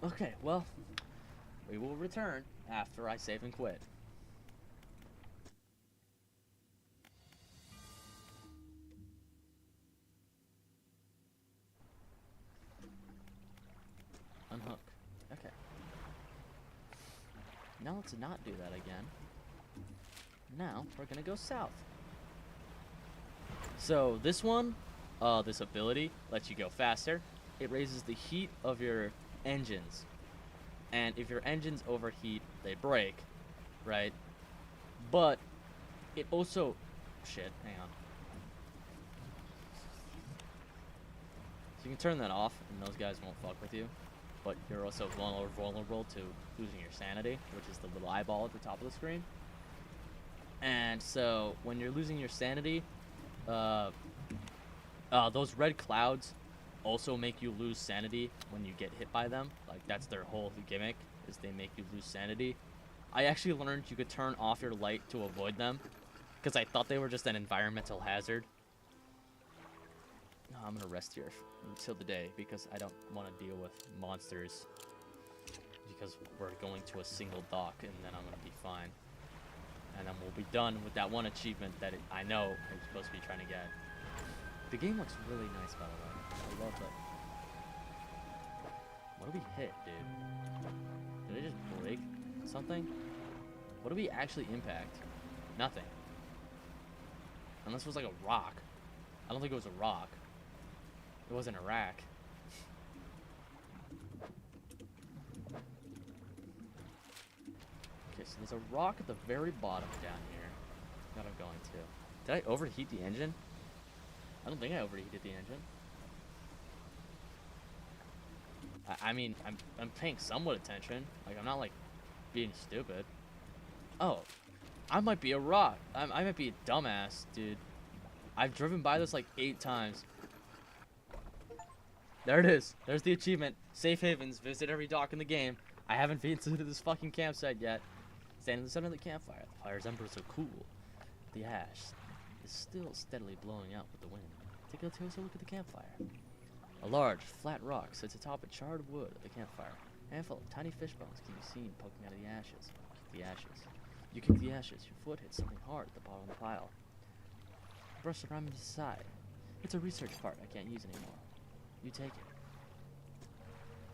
Okay, well, we will return after I save and quit. Unhook. Okay. Now let's not do that again. Now we're gonna go south. So this one, this ability lets you go faster. It raises the heat of your engines. And if your engines overheat, they break, right? But it also... Shit, hang on. So you can turn that off, and those guys won't fuck with you. But you're also vulnerable to losing your sanity, which is the little eyeball at the top of the screen. And so when you're losing your sanity... those red clouds also make you lose sanity when you get hit by them. Like, that's their whole gimmick, is they make you lose sanity. I actually learned you could turn off your light to avoid them, because I thought they were just an environmental hazard. No, I'm gonna rest here until the day because I don't want to deal with monsters. Because we're going to a single dock and then I'm gonna be fine. And then we'll be done with that one achievement that I know I'm supposed to be trying to get. The game looks really nice, by the way. I love it. What did we hit, dude? Did I just break something? What did we actually impact? Nothing. Unless it was like a rock. I don't think it was a rock. It wasn't a rack. Okay, so there's a rock at the very bottom down here that I'm going to. Did I overheat the engine? I don't think I overheated the engine. I mean, I'm paying somewhat attention. Like, I'm not, like, being stupid. Oh, I might be a rock. I might be a dumbass, dude. I've driven by this, like, 8 times. There it is. There's the achievement. Safe havens. Visit every dock in the game. I haven't visited this fucking campsite yet. Stand in the center of the campfire. The fire's embers are cool. The ash is still steadily blowing out with the wind. Take a closer look at the campfire. A large, flat rock sits atop a charred wood at the campfire. A handful of tiny fish bones can be seen poking out of the ashes. Kick the ashes. You kick the ashes, your foot hits something hard at the bottom of the pile. Brush the rhyme aside. It's a research part I can't use anymore. You take it.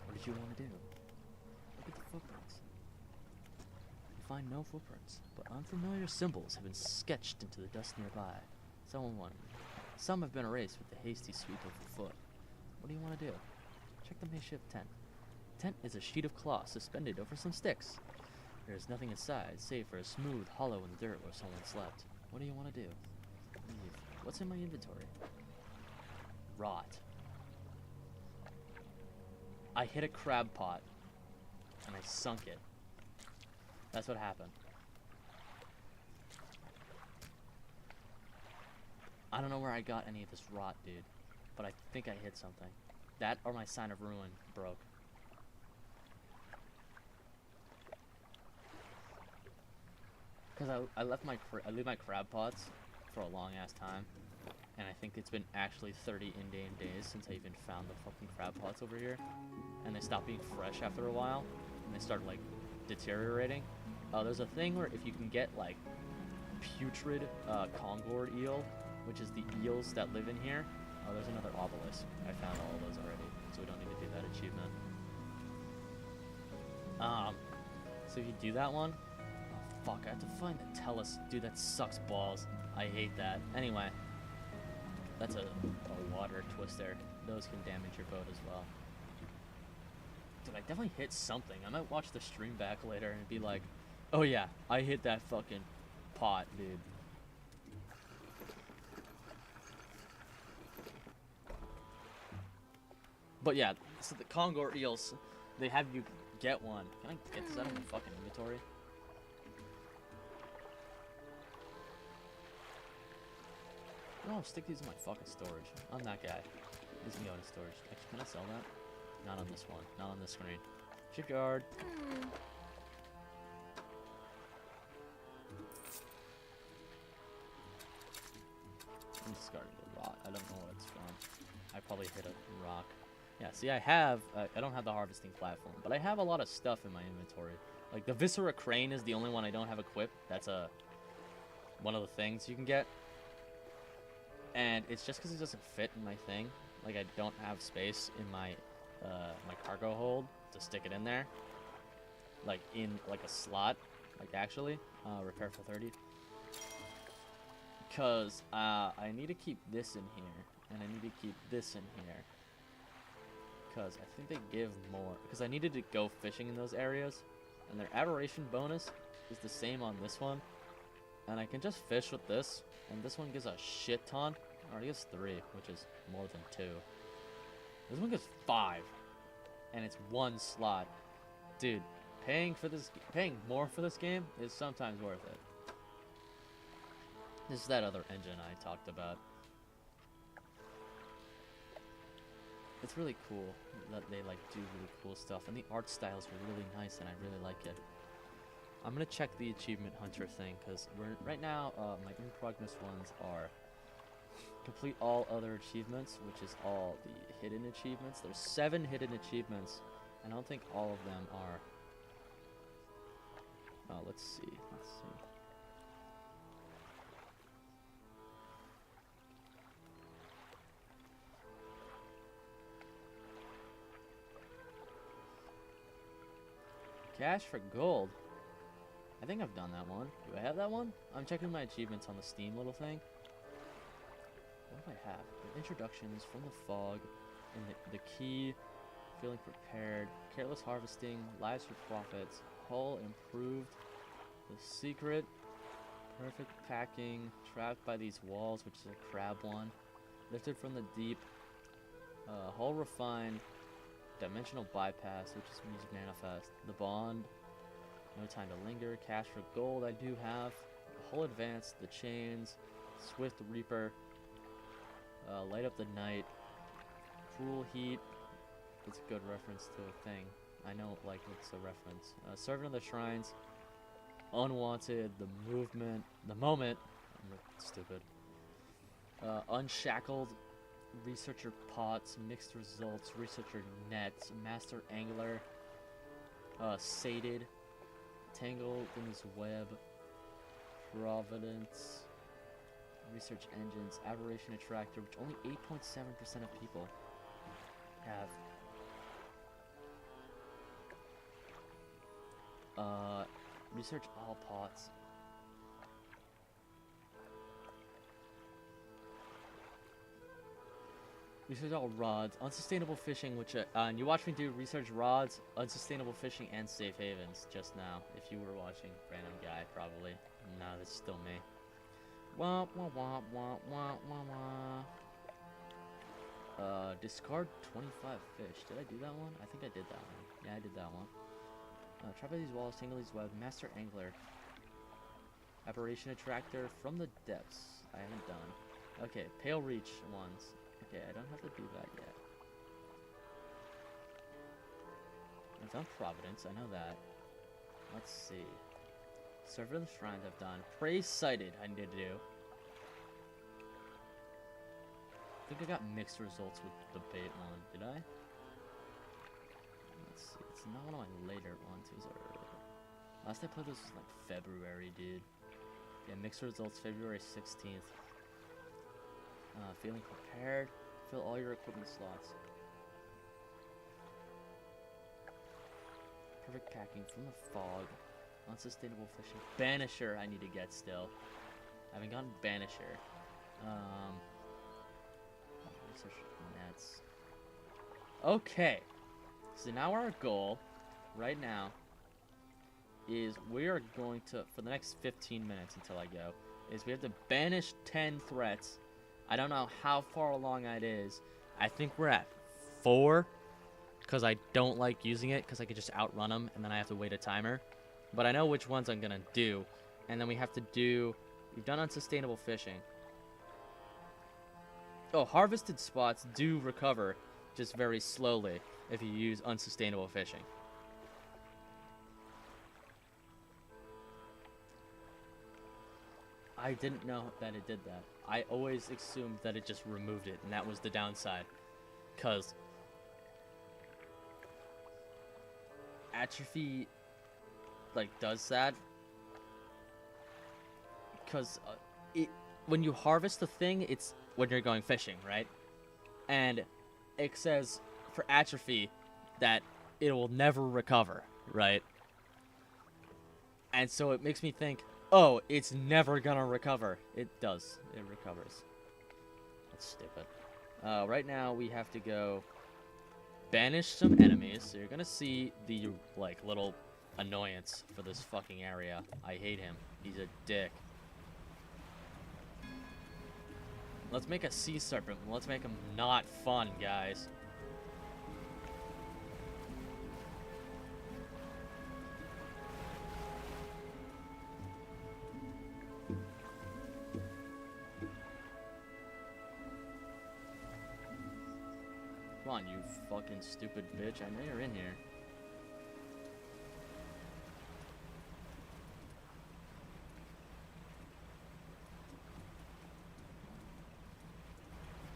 What did you want to do? Look at the footprints. You find no footprints, but unfamiliar symbols have been sketched into the dust nearby. Someone wondered. Some have been erased with the hasty sweep of the foot. What do you want to do? Check the makeshift tent. The tent is a sheet of cloth suspended over some sticks. There is nothing inside, save for a smooth hollow in the dirt where someone slept. What do you want to do? Leave. What's in my inventory? Rot. I hit a crab pot, and I sunk it. That's what happened. I don't know where I got any of this rot, dude, but I think I hit something. That or my sign of ruin broke. Because I leave my crab pots for a long ass time, and I think it's been actually 30 in-game days since I even found the fucking crab pots over here, and they stopped being fresh after a while, and they start like deteriorating. There's a thing where if you can get like putrid Congored eel, which is the eels that live in here. Oh, there's another obelisk. I found all of those already, so we don't need to do that achievement. So if you do that one, oh fuck, I have to find the Tellus. Dude, that sucks balls. I hate that. Anyway, that's a water twister. Those can damage your boat as well. Dude, I definitely hit something. I might watch the stream back later and be like, oh yeah, I hit that fucking pot, dude. But yeah, so the Congored eels, they have you get one. Can I get this out of my fucking inventory? No, stick these in my fucking storage. I'm that guy. These can go into storage. Actually, can I sell that? Not on this one. Not on this screen. Shipyard. I'm discarding the rock. I don't know what it's from. I probably hit a rock. Yeah, see, I don't have the harvesting platform, but I have a lot of stuff in my inventory. Like, the Viscera Crane is the only one I don't have equipped. That's one of the things you can get. And it's just because it doesn't fit in my thing. Like, I don't have space in my my cargo hold to stick it in there. Like, in, like, a slot. Like, actually. Repair for 30. Because I need to keep this in here. And I need to keep this in here. Because I think they give more. Because I needed to go fishing in those areas. And their aberration bonus is the same on this one. And I can just fish with this. And this one gives a shit ton. Or it gives 3, which is more than 2. This one gives 5. And it's 1 slot. Dude, paying more for this game is sometimes worth it. This is that other engine I talked about. It's really cool that they like do really cool stuff, and the art styles are really nice, and I really like it. I'm gonna check the achievement hunter thing because right now my in progress ones are Complete all other achievements, which is all the hidden achievements. There's 7 hidden achievements. I don't think all of them are. Oh, let's see. Let's see. Cash for gold. I think I've done that one. Do I have that one? I'm checking my achievements on the Steam little thing. What do I have? The introductions from the fog, and the key, feeling prepared, careless harvesting, lives for profits, hull improved, the secret, perfect packing, trapped by these walls, which is a crab one, lifted from the deep, hull refined, dimensional bypass, which is music manifest, the bond, no time to linger, cash for gold I do have, the hull advanced, the chains, swift reaper, light up the night, cruel heat. It's a good reference to a thing. I know, like, it's a reference. Servant of the shrines, unwanted, the movement, the moment. I'm stupid. Unshackled, researcher pots, mixed results, researcher nets, master angler, sated, tangled in his web, providence, research engines, aberration attractor, which only 8.7% of people have. Research all pots. Research all rods. Unsustainable fishing, which and you watched me do research rods, unsustainable fishing, and safe havens just now. If you were watching, random guy probably. No, that's still me. Wah wah wah wah wah wah wah. Discard 25 fish. Did I do that one? I think I did that one. Yeah, I did that one. Trap by these walls, tangle these web, master angler. Aberration attractor from the depths. I haven't done. Okay, pale reach ones. Okay, I don't have to do that yet. I've done Providence, I know that. Let's see. Servant of the Shrines I've done. Prey Sighted I need to do. I think I got mixed results with the bait one. Did I? Let's see. It's not one of my later ones. It was earlier. Last I played this was like February, dude. Yeah, mixed results February 16th. Feeling prepared. Fill all your equipment slots. Perfect packing from the fog. Unsustainable fishing. Banisher I need to get still. I haven't gotten Banisher. Research nets. Okay. So now our goal, right now, is we are going to, for the next 15 minutes until I go, is we have to banish 10 threats. I don't know how far along that is. I think we're at 4, because I don't like using it, because I could just outrun them, and then I have to wait a timer. But I know which ones I'm going to do. And then we have to do, we've done unsustainable fishing. Oh, harvested spots do recover, just very slowly, if you use unsustainable fishing. I didn't know that it did that. I always assumed that it just removed it, and that was the downside. Because atrophy, like, does that. Because when you harvest the thing, it's when you're going fishing, right? And it says for atrophy that it will never recover, right? And so it makes me think, oh, it's never gonna recover. It does. It recovers. That's stupid. Right now we have to go banish some enemies. So you're gonna see the, like, little annoyance for this fucking area. I hate him. He's a dick. Let's make a sea serpent. Let's make him not fun, guys. Come on, you fucking stupid bitch. I know you're in here.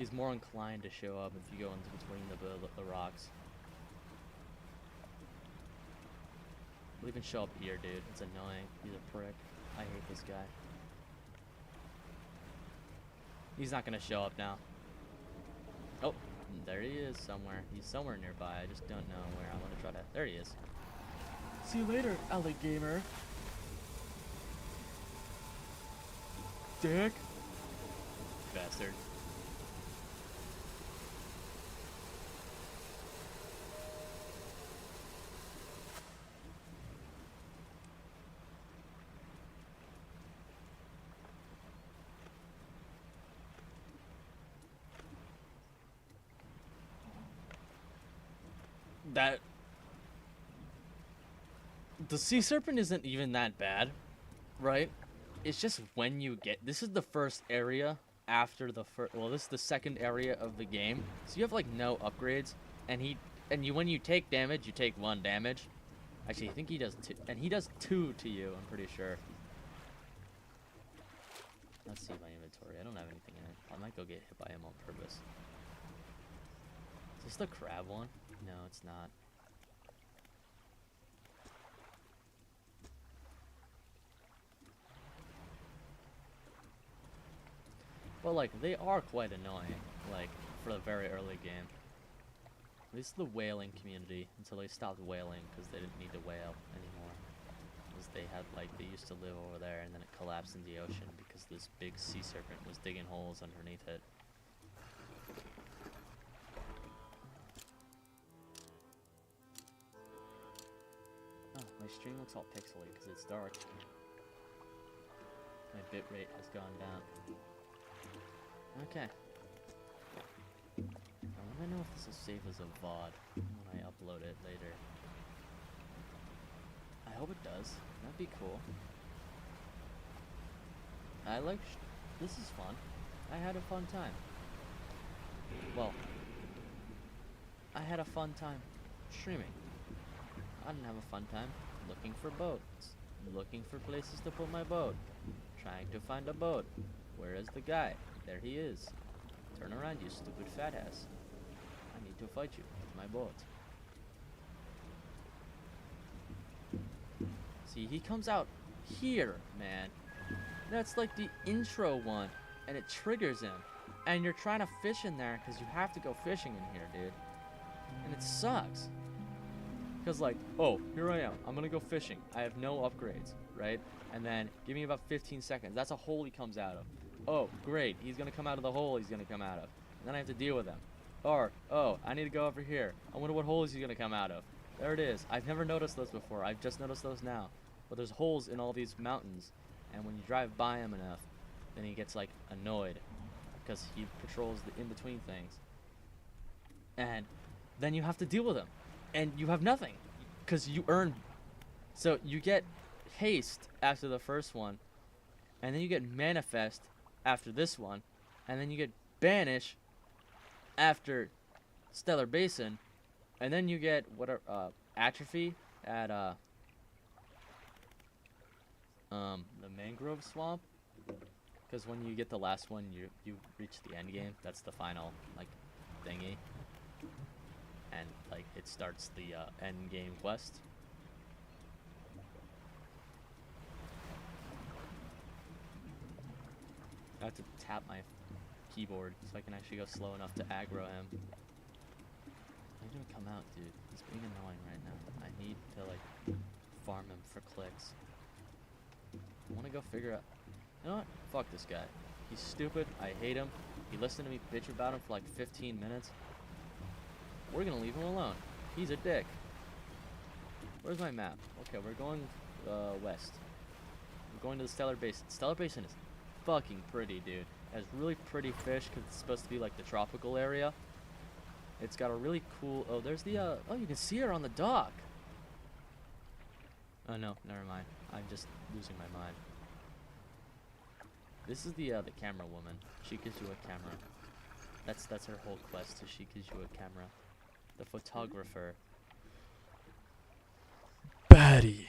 He's more inclined to show up if you go into between the rocks. He'll even show up here, dude. It's annoying. He's a prick. I hate this guy. He's not gonna show up now. Oh, there he is somewhere. He's somewhere nearby. I just don't know where. I'm gonna try to... There he is. See you later, alligator. Dick. Bastard. That... The sea serpent isn't even that bad, right? It's just when you get... This is the first area after the first... Well, this is the second area of the game. So you have, like, no upgrades. And when you take damage, you take 1 damage. Actually, I think he does 2. And he does 2 to you, I'm pretty sure. Let's see my inventory. I don't have anything in it. I might go get hit by him on purpose. Is this the crab one? No, it's not. But, like, they are quite annoying, like, for the very early game. At least the whaling community, until they stopped whaling because they didn't need to whale anymore. Because they had, like, they used to live over there and then it collapsed in the ocean because this big sea serpent was digging holes underneath it. Oh, my stream looks all pixely because it's dark. My bitrate has gone down. Okay. I want to know if this will save as a VOD when I upload it later. I hope it does. That'd be cool. I like... This is fun. I had a fun time. Well, I had a fun time streaming. I didn't have a fun time looking for boats. Looking for places to put my boat. Trying to find a boat. Where is the guy? There he is. Turn around, you stupid fat ass. I need to fight you with my boat. See, he comes out here, man. That's like the intro one, and it triggers him. And you're trying to fish in there because you have to go fishing in here, dude. And it sucks. Because, like, oh, here I am. I'm going to go fishing. I have no upgrades, right? And then give me about 15 seconds. That's a hole he comes out of. Oh, great. He's going to come out of the hole he's going to come out of. And then I have to deal with him. Or, oh, I need to go over here. I wonder what hole he's going to come out of. There it is. I've never noticed those before. I've just noticed those now. But there's holes in all these mountains. And when you drive by him enough, then he gets, like, annoyed. Because he patrols the in-between things. And then you have to deal with him. And you have nothing. Because you earn... So you get haste after the first one. And then you get manifest after this one. And then you get banish after Stellar Basin. And then you get atrophy at the mangrove swamp. Because when you get the last one, you reach the end game. That's the final, like, thingy. And, like, it starts the end game quest. I have to tap my keyboard so I can actually go slow enough to aggro him. He's gonna come out, dude. He's being annoying right now. I need to, like, farm him for clicks. I wanna go figure out... You know what? Fuck this guy. He's stupid. I hate him. He listened to me bitch about him for like 15 minutes. We're gonna leave him alone. He's a dick. Where's my map? Okay, we're going west. We're going to the Stellar Basin. Stellar Basin is fucking pretty, dude. It has really pretty fish because it's supposed to be like the tropical area. It's got a really cool... Oh, there's the... Oh, you can see her on the dock. Oh, no. Never mind. I'm just losing my mind. This is the camera woman. She gives you a camera. That's her whole quest, is she gives you a camera. The photographer. Batty.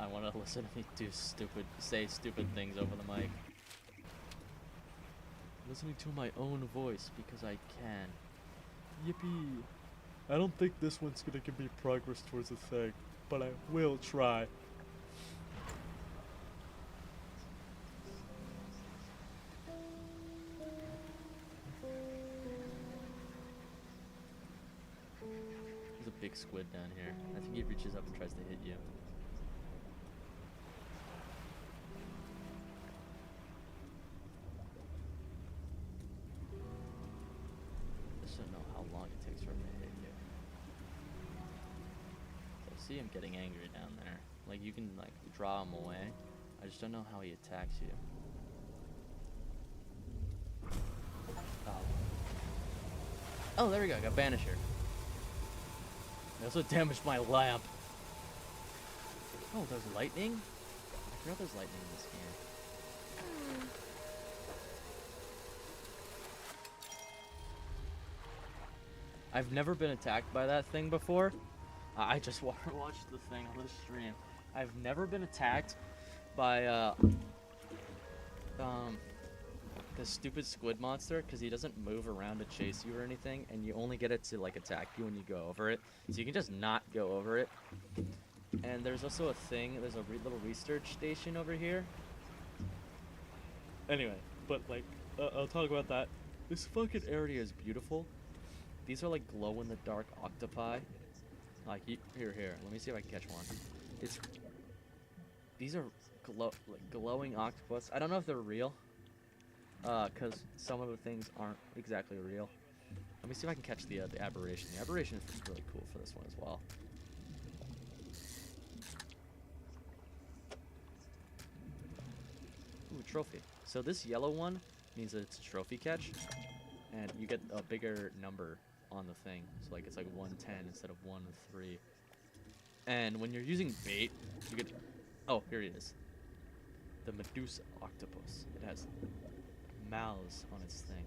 I want to listen to me say stupid things over the mic. Listening to my own voice because I can. Yippee! I don't think this one's gonna give me progress towards the thing, but I will try. There's a big squid down here. I think he reaches up and tries to hit you. Just don't know how long it takes for him to hit you. So I see him getting angry down there. Like, you can, like, draw him away. I just don't know how he attacks you. Oh, there we go. I got Banisher. I also damaged my lamp. Oh, there's lightning? I forgot there's lightning in this game. I've never been attacked by that thing before. I just watched the thing on the stream. I've never been attacked by the stupid squid monster, because he doesn't move around to chase you or anything, and you only get it to like attack you when you go over it, so you can just not go over it. And there's also a thing, there's a little research station over here. Anyway, but like, I'll talk about that. This fucking area is beautiful. These are like glow-in-the-dark octopi. Like, here, let me see if I can catch one. These are glowing octopus. I don't know if they're real. Because some of the things aren't exactly real. Let me see if I can catch the aberration. The aberration is really cool for this one as well. Ooh, trophy. So this yellow one means that it's a trophy catch, and you get a bigger number on the thing. So like it's like 110 instead of 1-3. And when you're using bait, you get. Oh, here it is. The Medusa octopus. It has mouths on its thing.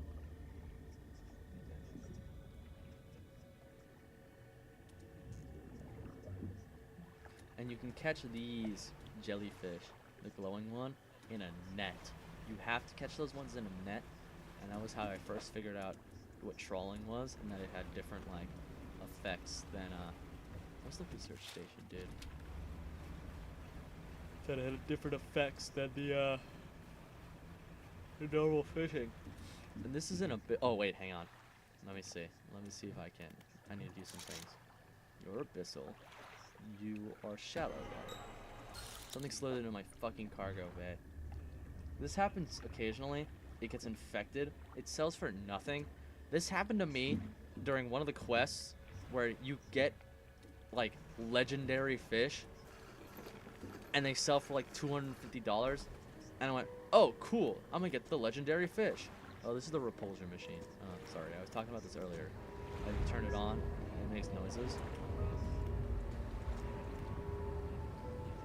And you can catch these jellyfish, the glowing one, in a net. You have to catch those ones in a net, and that was how I first figured out what trawling was, and that it had different like effects than what's the research station did? That it had different effects than the normal fishing. And this isn't a bit. Oh wait, hang on. Let me see. Let me see if I can. I need to do some things. You're abyssal. You are shallow water. Something slid into my fucking cargo bay. This happens occasionally. It gets infected. It sells for nothing. This happened to me during one of the quests where you get like legendary fish and they sell for like $250. And I went, oh, cool. I'm gonna get the legendary fish. Oh, this is the repulsion machine. Oh, sorry. I was talking about this earlier. I turn it on and it makes noises.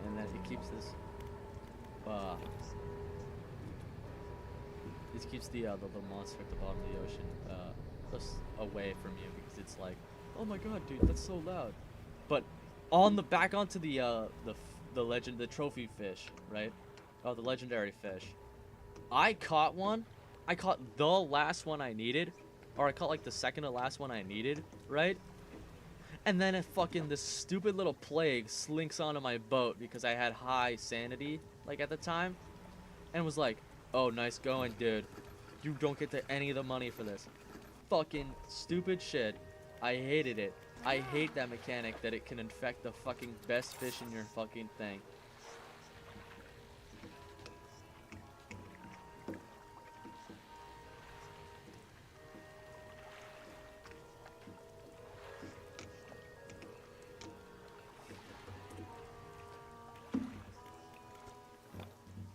And then it keeps this it keeps the monster at the bottom of the ocean just away from you, because it's like, oh my god, dude, that's so loud. But on the back onto the trophy fish, right? Oh, the legendary fish. I caught one. I caught the last one I needed, or I caught like the second to last one I needed, right? And then this stupid little plague slinks onto my boat because I had high sanity, like, at the time. And was like, oh, nice going, dude. You don't get any of the money for this. Fucking stupid shit. I hated it. I hate that mechanic that it can infect the fucking best fish in your fucking thing.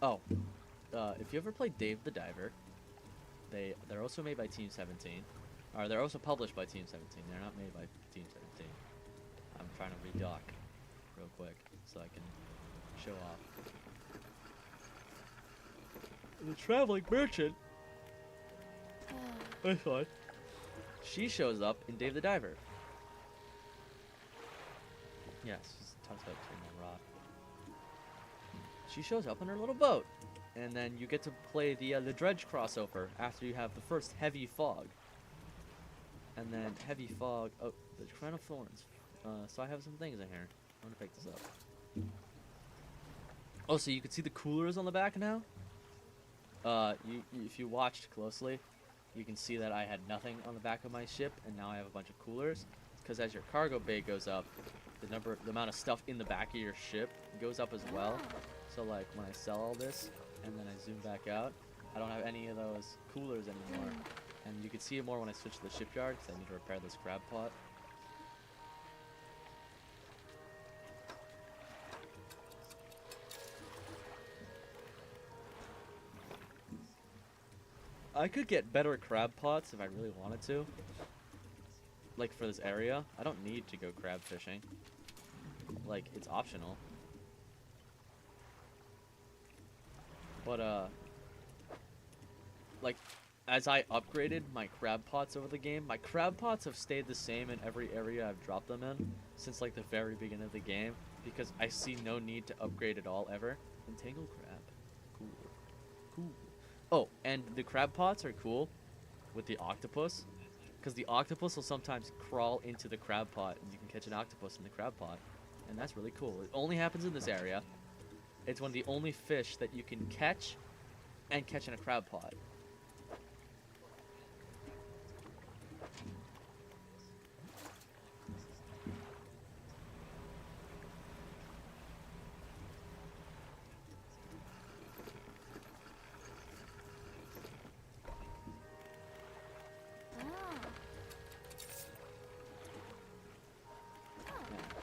Oh, if you ever played Dave the Diver, they're also made by Team 17. Or they're also published by Team 17. They're not made by Team 17. I'm trying to redock real quick so I can show off. The Traveling Merchant. That's fine. She shows up in Dave the Diver. Yes, she talks about King Rot. she shows up in her little boat, and then you get to play the dredge crossover after you have the first heavy fog. And then heavy fog. Oh, the crown of thorns. So I have some things in here. I'm gonna pick this up. Oh, so you can see the coolers on the back now. If you watched closely, you can see that I had nothing on the back of my ship, and now I have a bunch of coolers. Because as your cargo bay goes up, the amount of stuff in the back of your ship goes up as well. So like when I sell all this, and then I zoom back out, I don't have any of those coolers anymore. And you can see it more when I switch to the shipyard, because I need to repair this crab pot. I could get better crab pots if I really wanted to. Like for this area, I don't need to go crab fishing. Like, it's optional. But, like, as I upgraded my crab pots over the game, my crab pots have stayed the same in every area I've dropped them in since, like, the very beginning of the game, because I see no need to upgrade at all, ever. Entangled crab. Cool. Cool. Oh, and the crab pots are cool with the octopus, because the octopus will sometimes crawl into the crab pot, and you can catch an octopus in the crab pot, and that's really cool. It only happens in this area. It's one of the only fish that you can catch and catch in a crab pot.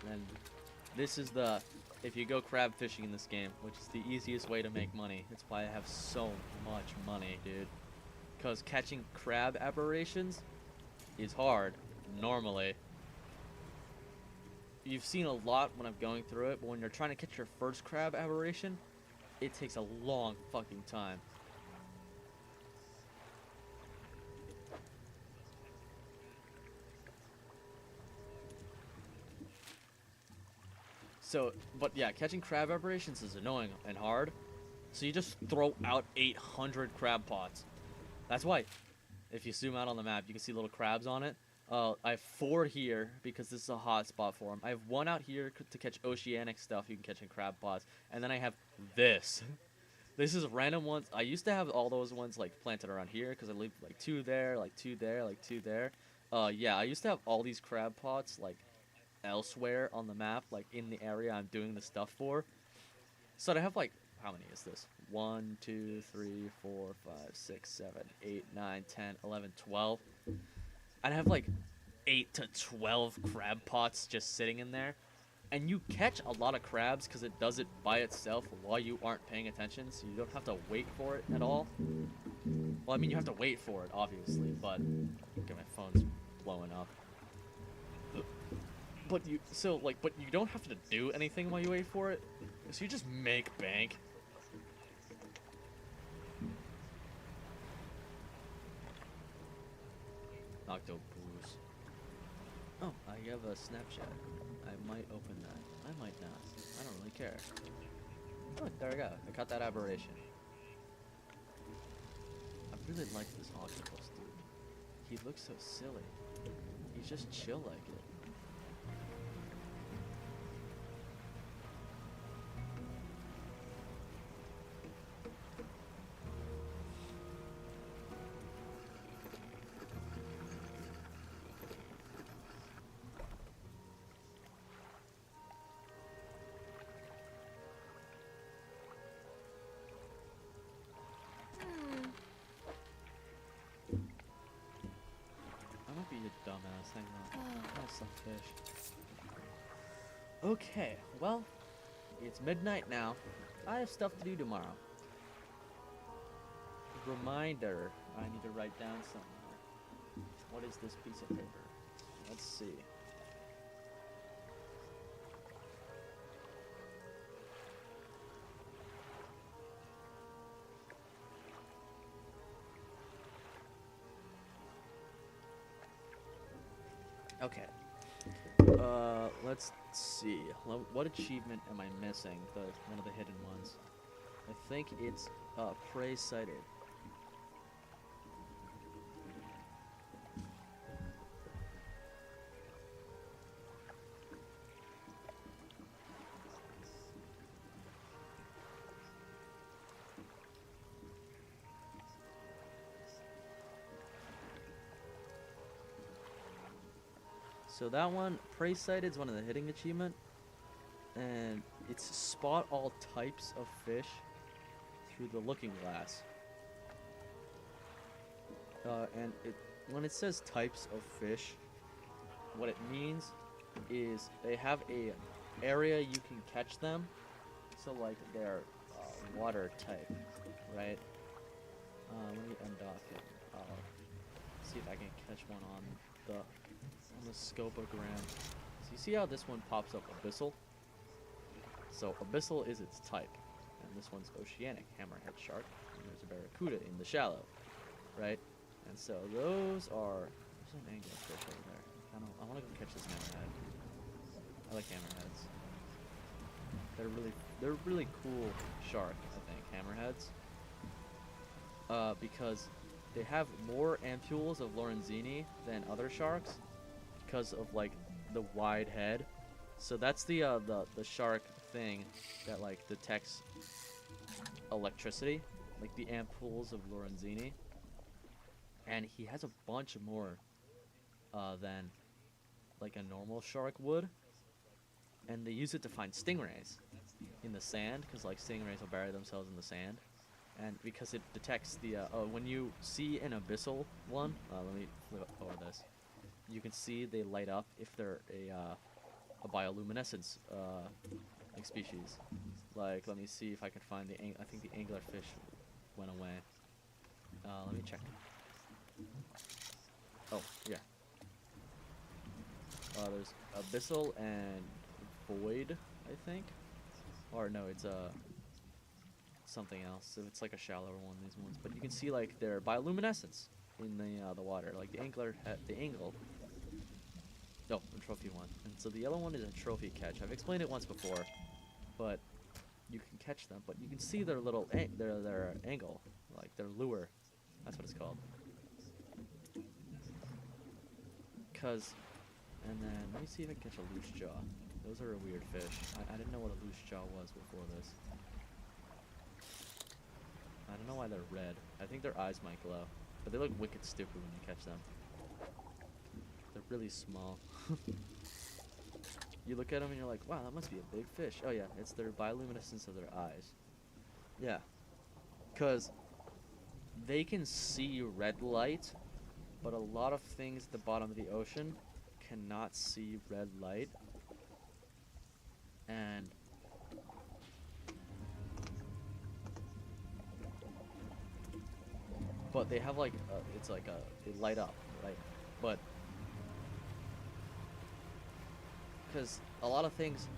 Yeah, and this is the... If you go crab fishing in this game, which is the easiest way to make money, that's why I have so much money, dude. Because catching crab aberrations is hard, normally. You've seen a lot when I'm going through it, but when you're trying to catch your first crab aberration, it takes a long fucking time. So, but yeah, catching crab aberrations is annoying and hard. So you just throw out 800 crab pots. That's why, if you zoom out on the map, you can see little crabs on it. I have 4 here because this is a hot spot for them. I have 1 out here to catch oceanic stuff you can catch in crab pots. And then I have this. This is random ones. I used to have all those ones like planted around here because I leave like 2 there, like 2 there, like 2 there. Yeah, I used to have all these crab pots like elsewhere on the map, like in the area I'm doing the stuff for. So I have like, how many is this? 1, 2, 3, 4, 5, 6, 7, 8, 9, 10, 11, 12. I'd have like 8 to 12 crab pots just sitting in there. And you catch a lot of crabs because it does it by itself while you aren't paying attention, so you don't have to wait for it at all. Well, I mean, you have to wait for it, obviously, but... Okay, my phone's blowing up. But you don't have to do anything while you wait for it. So you just make bank. Octopus. Oh, I have a Snapchat. I might open that. I might not. I don't really care. Oh, there we go. I caught that aberration. I really like this octopus, dude. He looks so silly. He's just chill like it. Be a dumbass, hang on. Have some fish. Okay, well, it's midnight now. I have stuff to do tomorrow. Reminder, I need to write down somewhere. What is this piece of paper? Let's see. Okay. Let's see. What achievement am I missing? One of the hidden ones. I think it's prey sighted. So that one, prey sighted, is one of the hitting achievement, and it's spot all types of fish through the looking glass. And when it says types of fish, what it means is they have a area you can catch them. So like they're water type, right? Let me undock it. I'll see if I can catch one on the scopogram. So you see how this one pops up abyssal? So abyssal is its type, and this one's oceanic hammerhead shark. And there's a barracuda in the shallow, right? And so those are. There's an anglerfish over there. I want to go catch this hammerhead. I like hammerheads. They're really cool shark, I think, hammerheads. Because they have more ampules of Lorenzini than other sharks because of like the wide head. So that's the shark thing that like detects electricity, like the ampules of Lorenzini. And he has a bunch more than like a normal shark would. And they use it to find stingrays in the sand, because like stingrays will bury themselves in the sand. And because it detects the when you see an abyssal one, let me flip up over this. You can see they light up if they're a bioluminescence like species. Like, let me see if I can find I think the anglerfish went away. Let me check. Oh, yeah. There's abyssal and void, I think. Or no, it's something else. So it's like a shallower one, these ones. But you can see like their bioluminescence in the water, like the angle. No, the trophy one. And so the yellow one is a trophy catch. I've explained it once before, but you can catch them. But you can see their little their angle, like their lure. That's what it's called. And then let me see if I can catch a loose jaw. Those are a weird fish. I didn't know what a loose jaw was before this. I don't know why they're red. I think their eyes might glow. But they look wicked stupid when you catch them. They're really small. You look at them and you're like, wow, that must be a big fish. Oh yeah, it's their bioluminescence of their eyes. Yeah. Because they can see red light, but a lot of things at the bottom of the ocean cannot see red light. And but they have like it's like they light up, right? But because a lot of things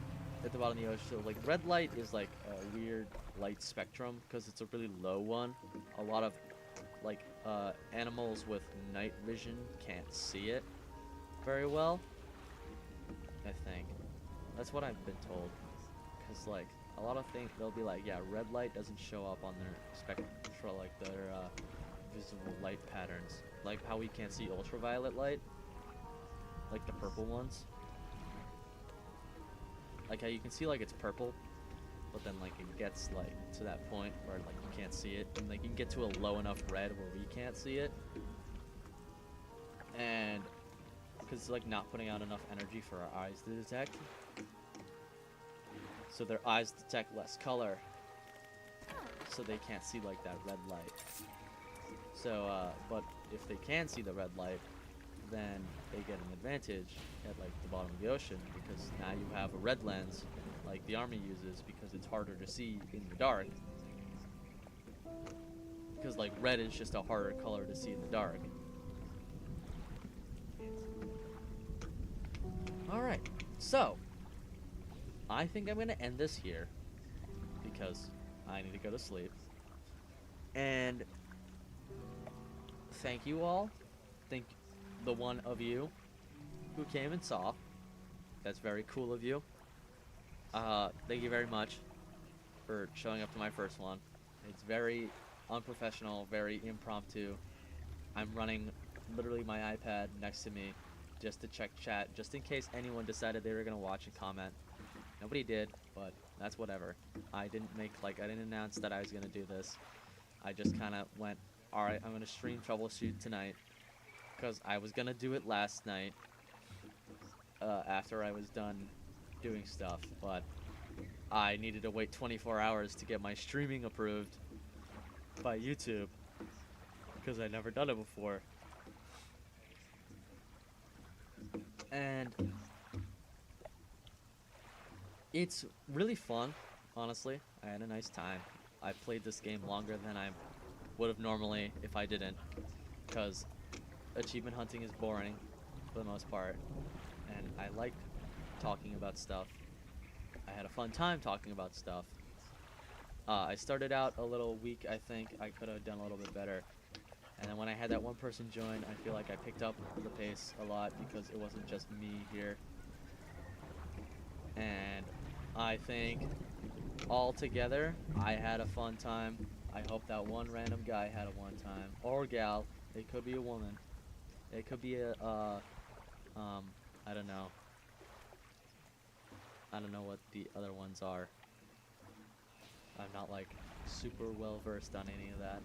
at the bottom of the ocean, so like red light is like a weird light spectrum because it's a really low one. A lot of like animals with night vision can't see it very well, I think. That's what I've been told. Because like a lot of things, they'll be like, yeah, red light doesn't show up on their spectral, like their visible light patterns. Like how we can't see ultraviolet light, like the purple ones. Like how you can see like it's purple, but then like it gets like to that point where like you can't see it, and like you can get to a low enough red where we can't see it. And because it's like not putting out enough energy for our eyes to detect. So their eyes detect less color, so they can't see like that red light. So, but if they can see the red light, then they get an advantage at like the bottom of the ocean, because now you have a red lens like the army uses, because it's harder to see in the dark. Because like red is just a harder color to see in the dark. Alright, so I think I'm gonna end this here because I need to go to sleep. And thank you all. Thank the one of you who came and saw. That's very cool of you. Thank you very much. for showing up to my first one. It's very unprofessional, very impromptu. I'm running literally my iPad next to me just to check chat, just in case anyone decided they were gonna watch and comment. Nobody did, but that's whatever. I didn't announce that I was gonna do this. I just kind of went, all right, I'm gonna stream Troubleshoot tonight, because I was gonna do it last night after I was done doing stuff, but I needed to wait 24 hours to get my streaming approved by YouTube, because I'd never done it before. And it's really fun, honestly. I had a nice time. I played this game longer than I would have normally if I didn't, because achievement hunting is boring for the most part, and I like talking about stuff. I had a fun time talking about stuff. I started out a little weak, I think. I could have done a little bit better. And then when I had that one person join, I feel like I picked up the pace a lot because it wasn't just me here. And I think all together, I had a fun time. I hope that one random guy had a one time. Or gal. It could be a woman. It could be a, I don't know. I don't know what the other ones are. I'm not, like, super well versed on any of that.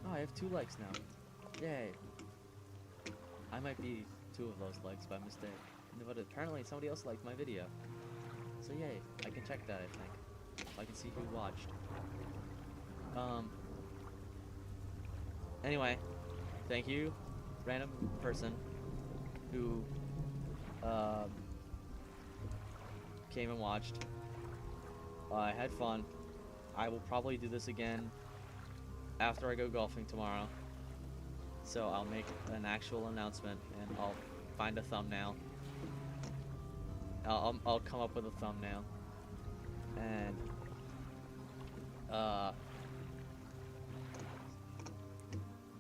Oh, I have 2 likes now. Yay. I might be 2 of those likes by mistake. But apparently somebody else liked my video. So yay, I can check that, I think. I can see who watched. Anyway, thank you, random person who came and watched. I had fun. I will probably do this again after I go golfing tomorrow. So I'll make an actual announcement and I'll find a thumbnail. I'll come up with a thumbnail. And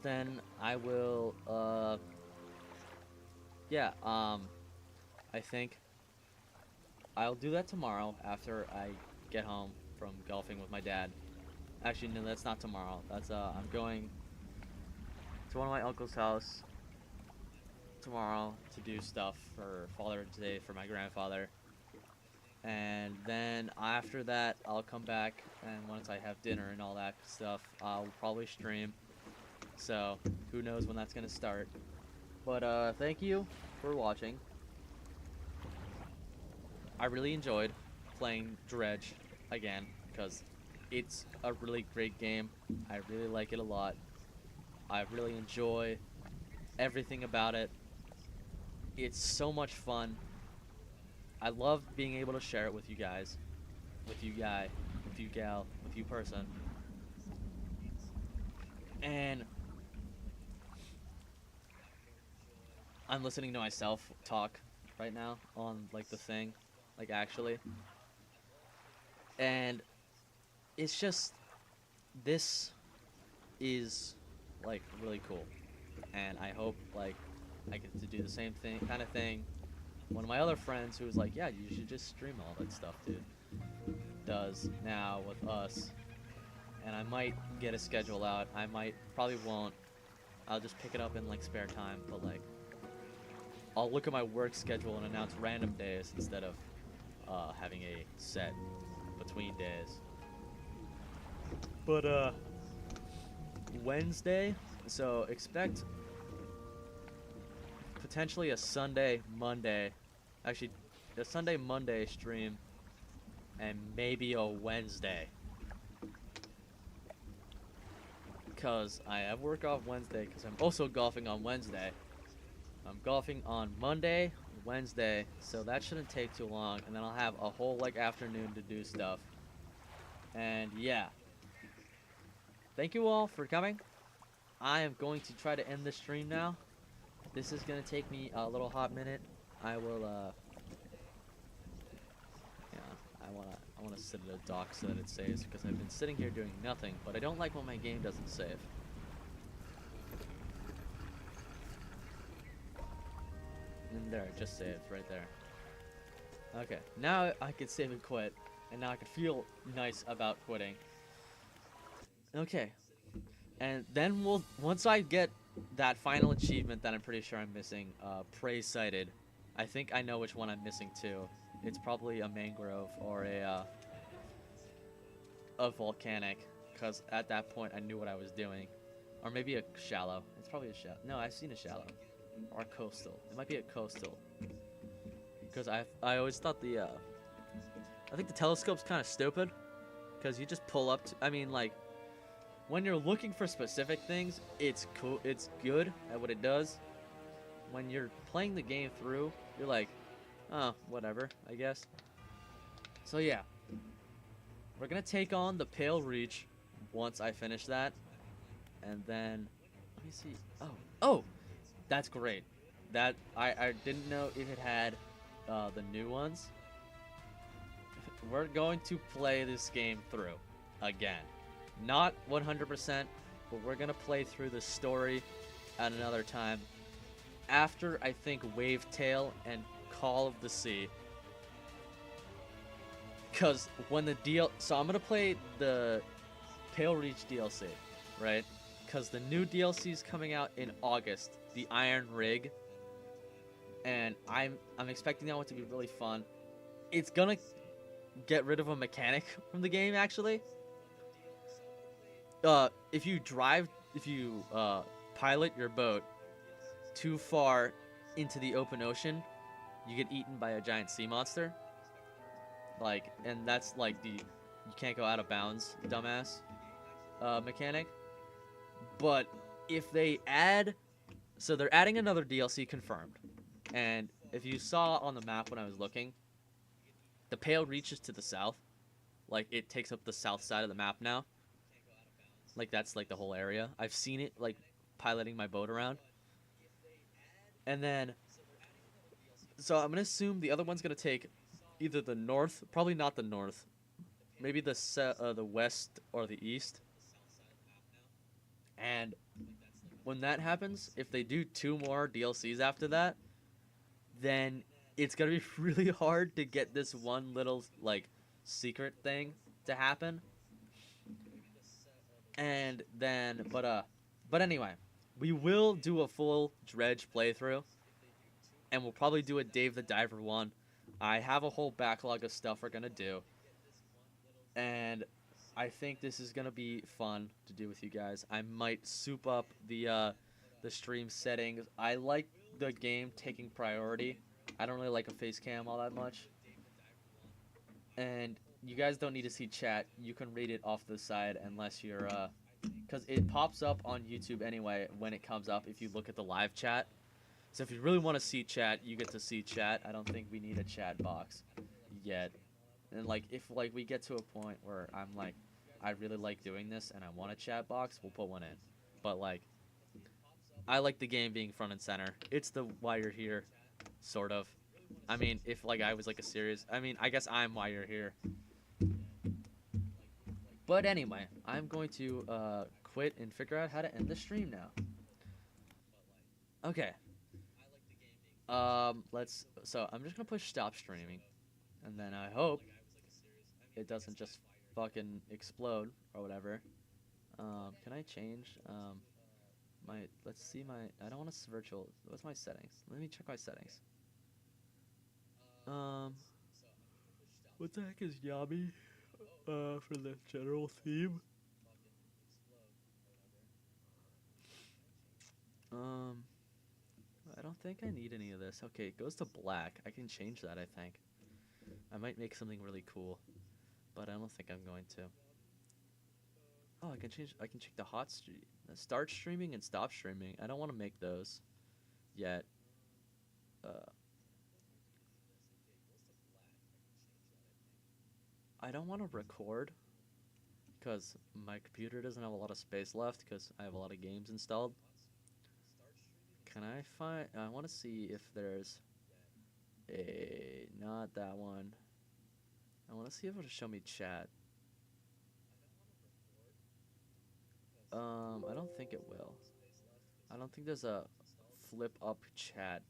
then I will I think I'll do that tomorrow after I get home from golfing with my dad. Actually, no, that's not tomorrow. That's I'm going to one of my uncle's house tomorrow to do stuff for Father's Day for my grandfather. And then after that, I'll come back, and once I have dinner and all that stuff, I'll probably stream. So, who knows when that's gonna start. But, thank you for watching. I really enjoyed playing Dredge again, because it's a really great game. I really like it a lot. I really enjoy everything about it. It's so much fun. I love being able to share it with you guys, with you guy, with you gal, with you person. And I'm listening to myself talk right now on, like, the thing, like, actually. And it's just, this is, like, really cool. And I hope, like, I get to do the same thing, kind of thing. One of my other friends who was like, yeah, you should just stream all that stuff, dude, does now with us. And I might get a schedule out. I probably won't. I'll just pick it up in, like, spare time, but, like, I'll look at my work schedule and announce random days instead of having a set between days. But, Wednesday, so expect potentially a Sunday, Monday, actually a Sunday, Monday stream, and maybe a Wednesday. Because I have work off Wednesday, because I'm also golfing on Wednesday. I'm golfing on Monday, Wednesday, so that shouldn't take too long, and then I'll have a whole, like, afternoon to do stuff. And yeah. Thank you all for coming. I am going to try to end the stream now. This is gonna take me a little hot minute. I will, yeah, I wanna sit at a dock so that it saves, because I've been sitting here doing nothing, but I don't like when my game doesn't save. There, it just saved right there. Okay, now I can save and quit, and now I can feel nice about quitting. Okay, and then once I get that final achievement that I'm pretty sure I'm missing, Prey Sighted. I think I know which one I'm missing too. It's probably a mangrove or a volcanic, because at that point I knew what I was doing. Or maybe a shallow. It's probably a shallow. No, I've seen a shallow. Or a coastal. It might be a coastal. Because I always thought I think the telescope's kind of stupid. Because you just pull up to, I mean, like, when you're looking for specific things, it's cool, it's good at what it does. When you're playing the game through, you're like, oh, whatever, I guess. So yeah, we're gonna take on the Pale Reach once I finish that, and then let me see. Oh, that's great. That I didn't know if it had the new ones. We're going to play this game through again. Not 100%, but we're going to play through the story at another time. After, I think, Wavetail and Call of the Sea. Because when the So I'm going to play the Pale Reach DLC, right? Because the new DLC is coming out in August. The Iron Rig. And I'm expecting that one to be really fun. It's going to get rid of a mechanic from the game, actually. If you pilot your boat too far into the open ocean, you get eaten by a giant sea monster. Like, and that's like you can't go out of bounds, dumbass, mechanic. But if they so they're adding another DLC confirmed. And if you saw on the map when I was looking, the Pale reaches to the south. Like, it takes up the south side of the map now. Like, that's, like, the whole area. I've seen it, like, piloting my boat around. And then, so I'm going to assume the other one's going to take either the north, probably not the north, maybe the west or the east. And when that happens, if they do 2 more DLCs after that, then it's going to be really hard to get this one little, like, secret thing to happen. And then, but anyway, we will do a full Dredge playthrough, and we'll probably do a Dave the Diver one. I have a whole backlog of stuff we're gonna do, and I think this is gonna be fun to do with you guys. I might soup up the stream settings. I like the game taking priority. I don't really like a face cam all that much, and you guys don't need to see chat. You can read it off the side unless you're because it pops up on YouTube anyway when it comes up if you look at the live chat. So if you really want to see chat, you get to see chat. I don't think we need a chat box yet. And like if like we get to a point where I'm like I really like doing this and I want a chat box, we'll put one in. But like I like the game being front and center. It's the why you're here, sort of. I mean, if like I was like a serious, I mean, I guess I'm why you're here. But anyway, I'm going to quit and figure out how to end the stream now. Okay. So I'm just gonna push stop streaming, and then I hope it doesn't just fucking explode or whatever. Can I change let's see I don't want to virtual. What's my settings? Let me check my settings. What the heck is Yami? For the general theme. I don't think I need any of this. Okay, it goes to black. I can change that, I think. I might make something really cool, but I don't think I'm going to. Oh, I can check the start streaming and stop streaming. I don't want to make those yet. I don't want to record because my computer doesn't have a lot of space left because I have a lot of games installed. Can I find... I want to see if there's a... Not that one. I want to see if it'll show me chat. I don't think it will. I don't think there's a flip up chat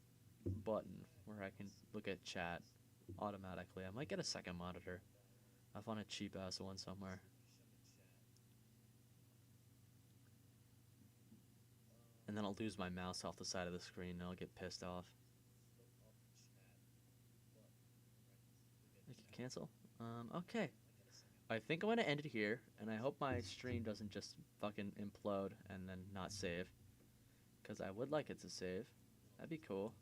button where I can look at chat automatically. I might get a second monitor. I found a cheap ass one somewhere. And then I'll lose my mouse off the side of the screen and I'll get pissed off. I can cancel? Okay. I think I'm gonna end it here, and I hope my stream doesn't just fucking implode and then not save. Because I would like it to save. That'd be cool.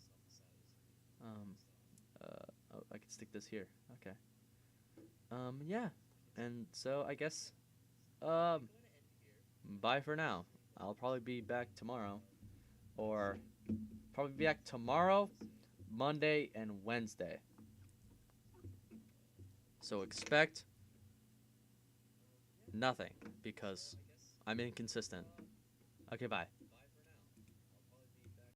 Oh, I can stick this here. Okay. Yeah. And so I guess, um, bye for now. I'll probably be back tomorrow. Or probably be back tomorrow, Monday, and Wednesday. So expect nothing because I'm inconsistent. Okay, bye.